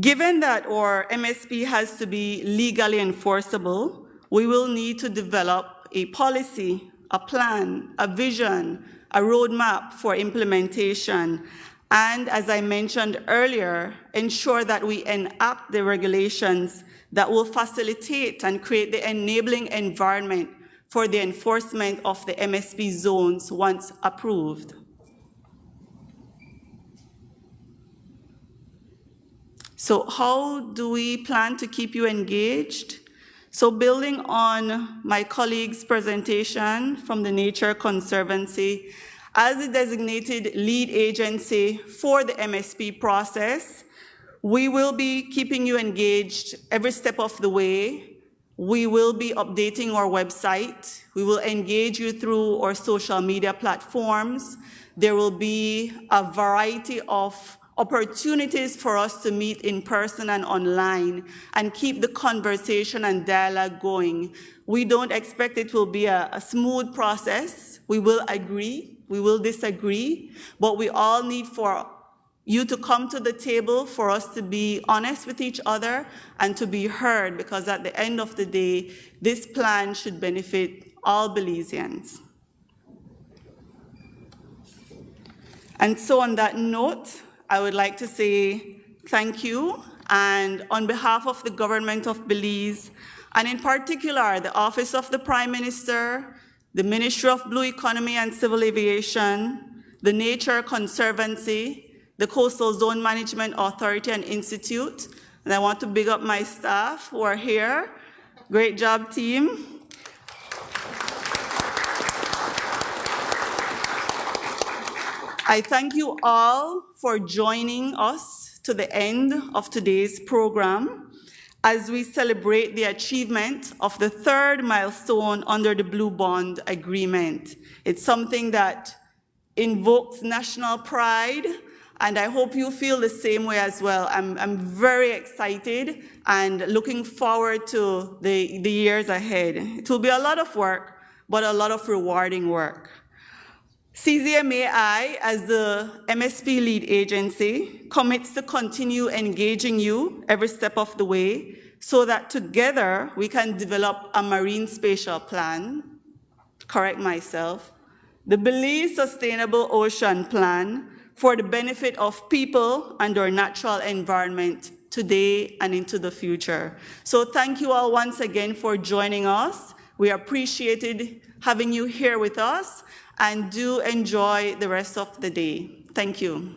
Given that our MSP has to be legally enforceable, we will need to develop a policy, a plan, a vision, a roadmap for implementation, and, as I mentioned earlier, ensure that we enact the regulations that will facilitate and create the enabling environment for the enforcement of the MSP zones once approved. So how do we plan to keep you engaged? So building on my colleague's presentation from the Nature Conservancy, as the designated lead agency for the MSP process, we will be keeping you engaged every step of the way. We will be updating our website. We will engage you through our social media platforms. There will be a variety of opportunities for us to meet in person and online and keep the conversation and dialogue going. We don't expect it will be a smooth process. We will agree, we will disagree, but we all need for you to come to the table, for us to be honest with each other and to be heard, because at the end of the day, this plan should benefit all Belizeans. And so on that note, I would like to say thank you, and on behalf of the government of Belize, and in particular the Office of the Prime Minister, the Ministry of Blue Economy and Civil Aviation, the Nature Conservancy, the Coastal Zone Management Authority and Institute, and I want to big up my staff who are here. Great job, team. I thank you all for joining us to the end of today's program as we celebrate the achievement of the third milestone under the Blue Bond Agreement. It's something that invokes national pride, and I hope you feel the same way as well. I'm very excited and looking forward to the years ahead. It will be a lot of work, but a lot of rewarding work. CZMAI, as the MSP lead agency, commits to continue engaging you every step of the way so that together we can develop a marine spatial plan, correct myself, the Belize Sustainable Ocean Plan for the benefit of people and our natural environment today and into the future. So thank you all once again for joining us. We appreciated having you here with us, and do enjoy the rest of the day. Thank you.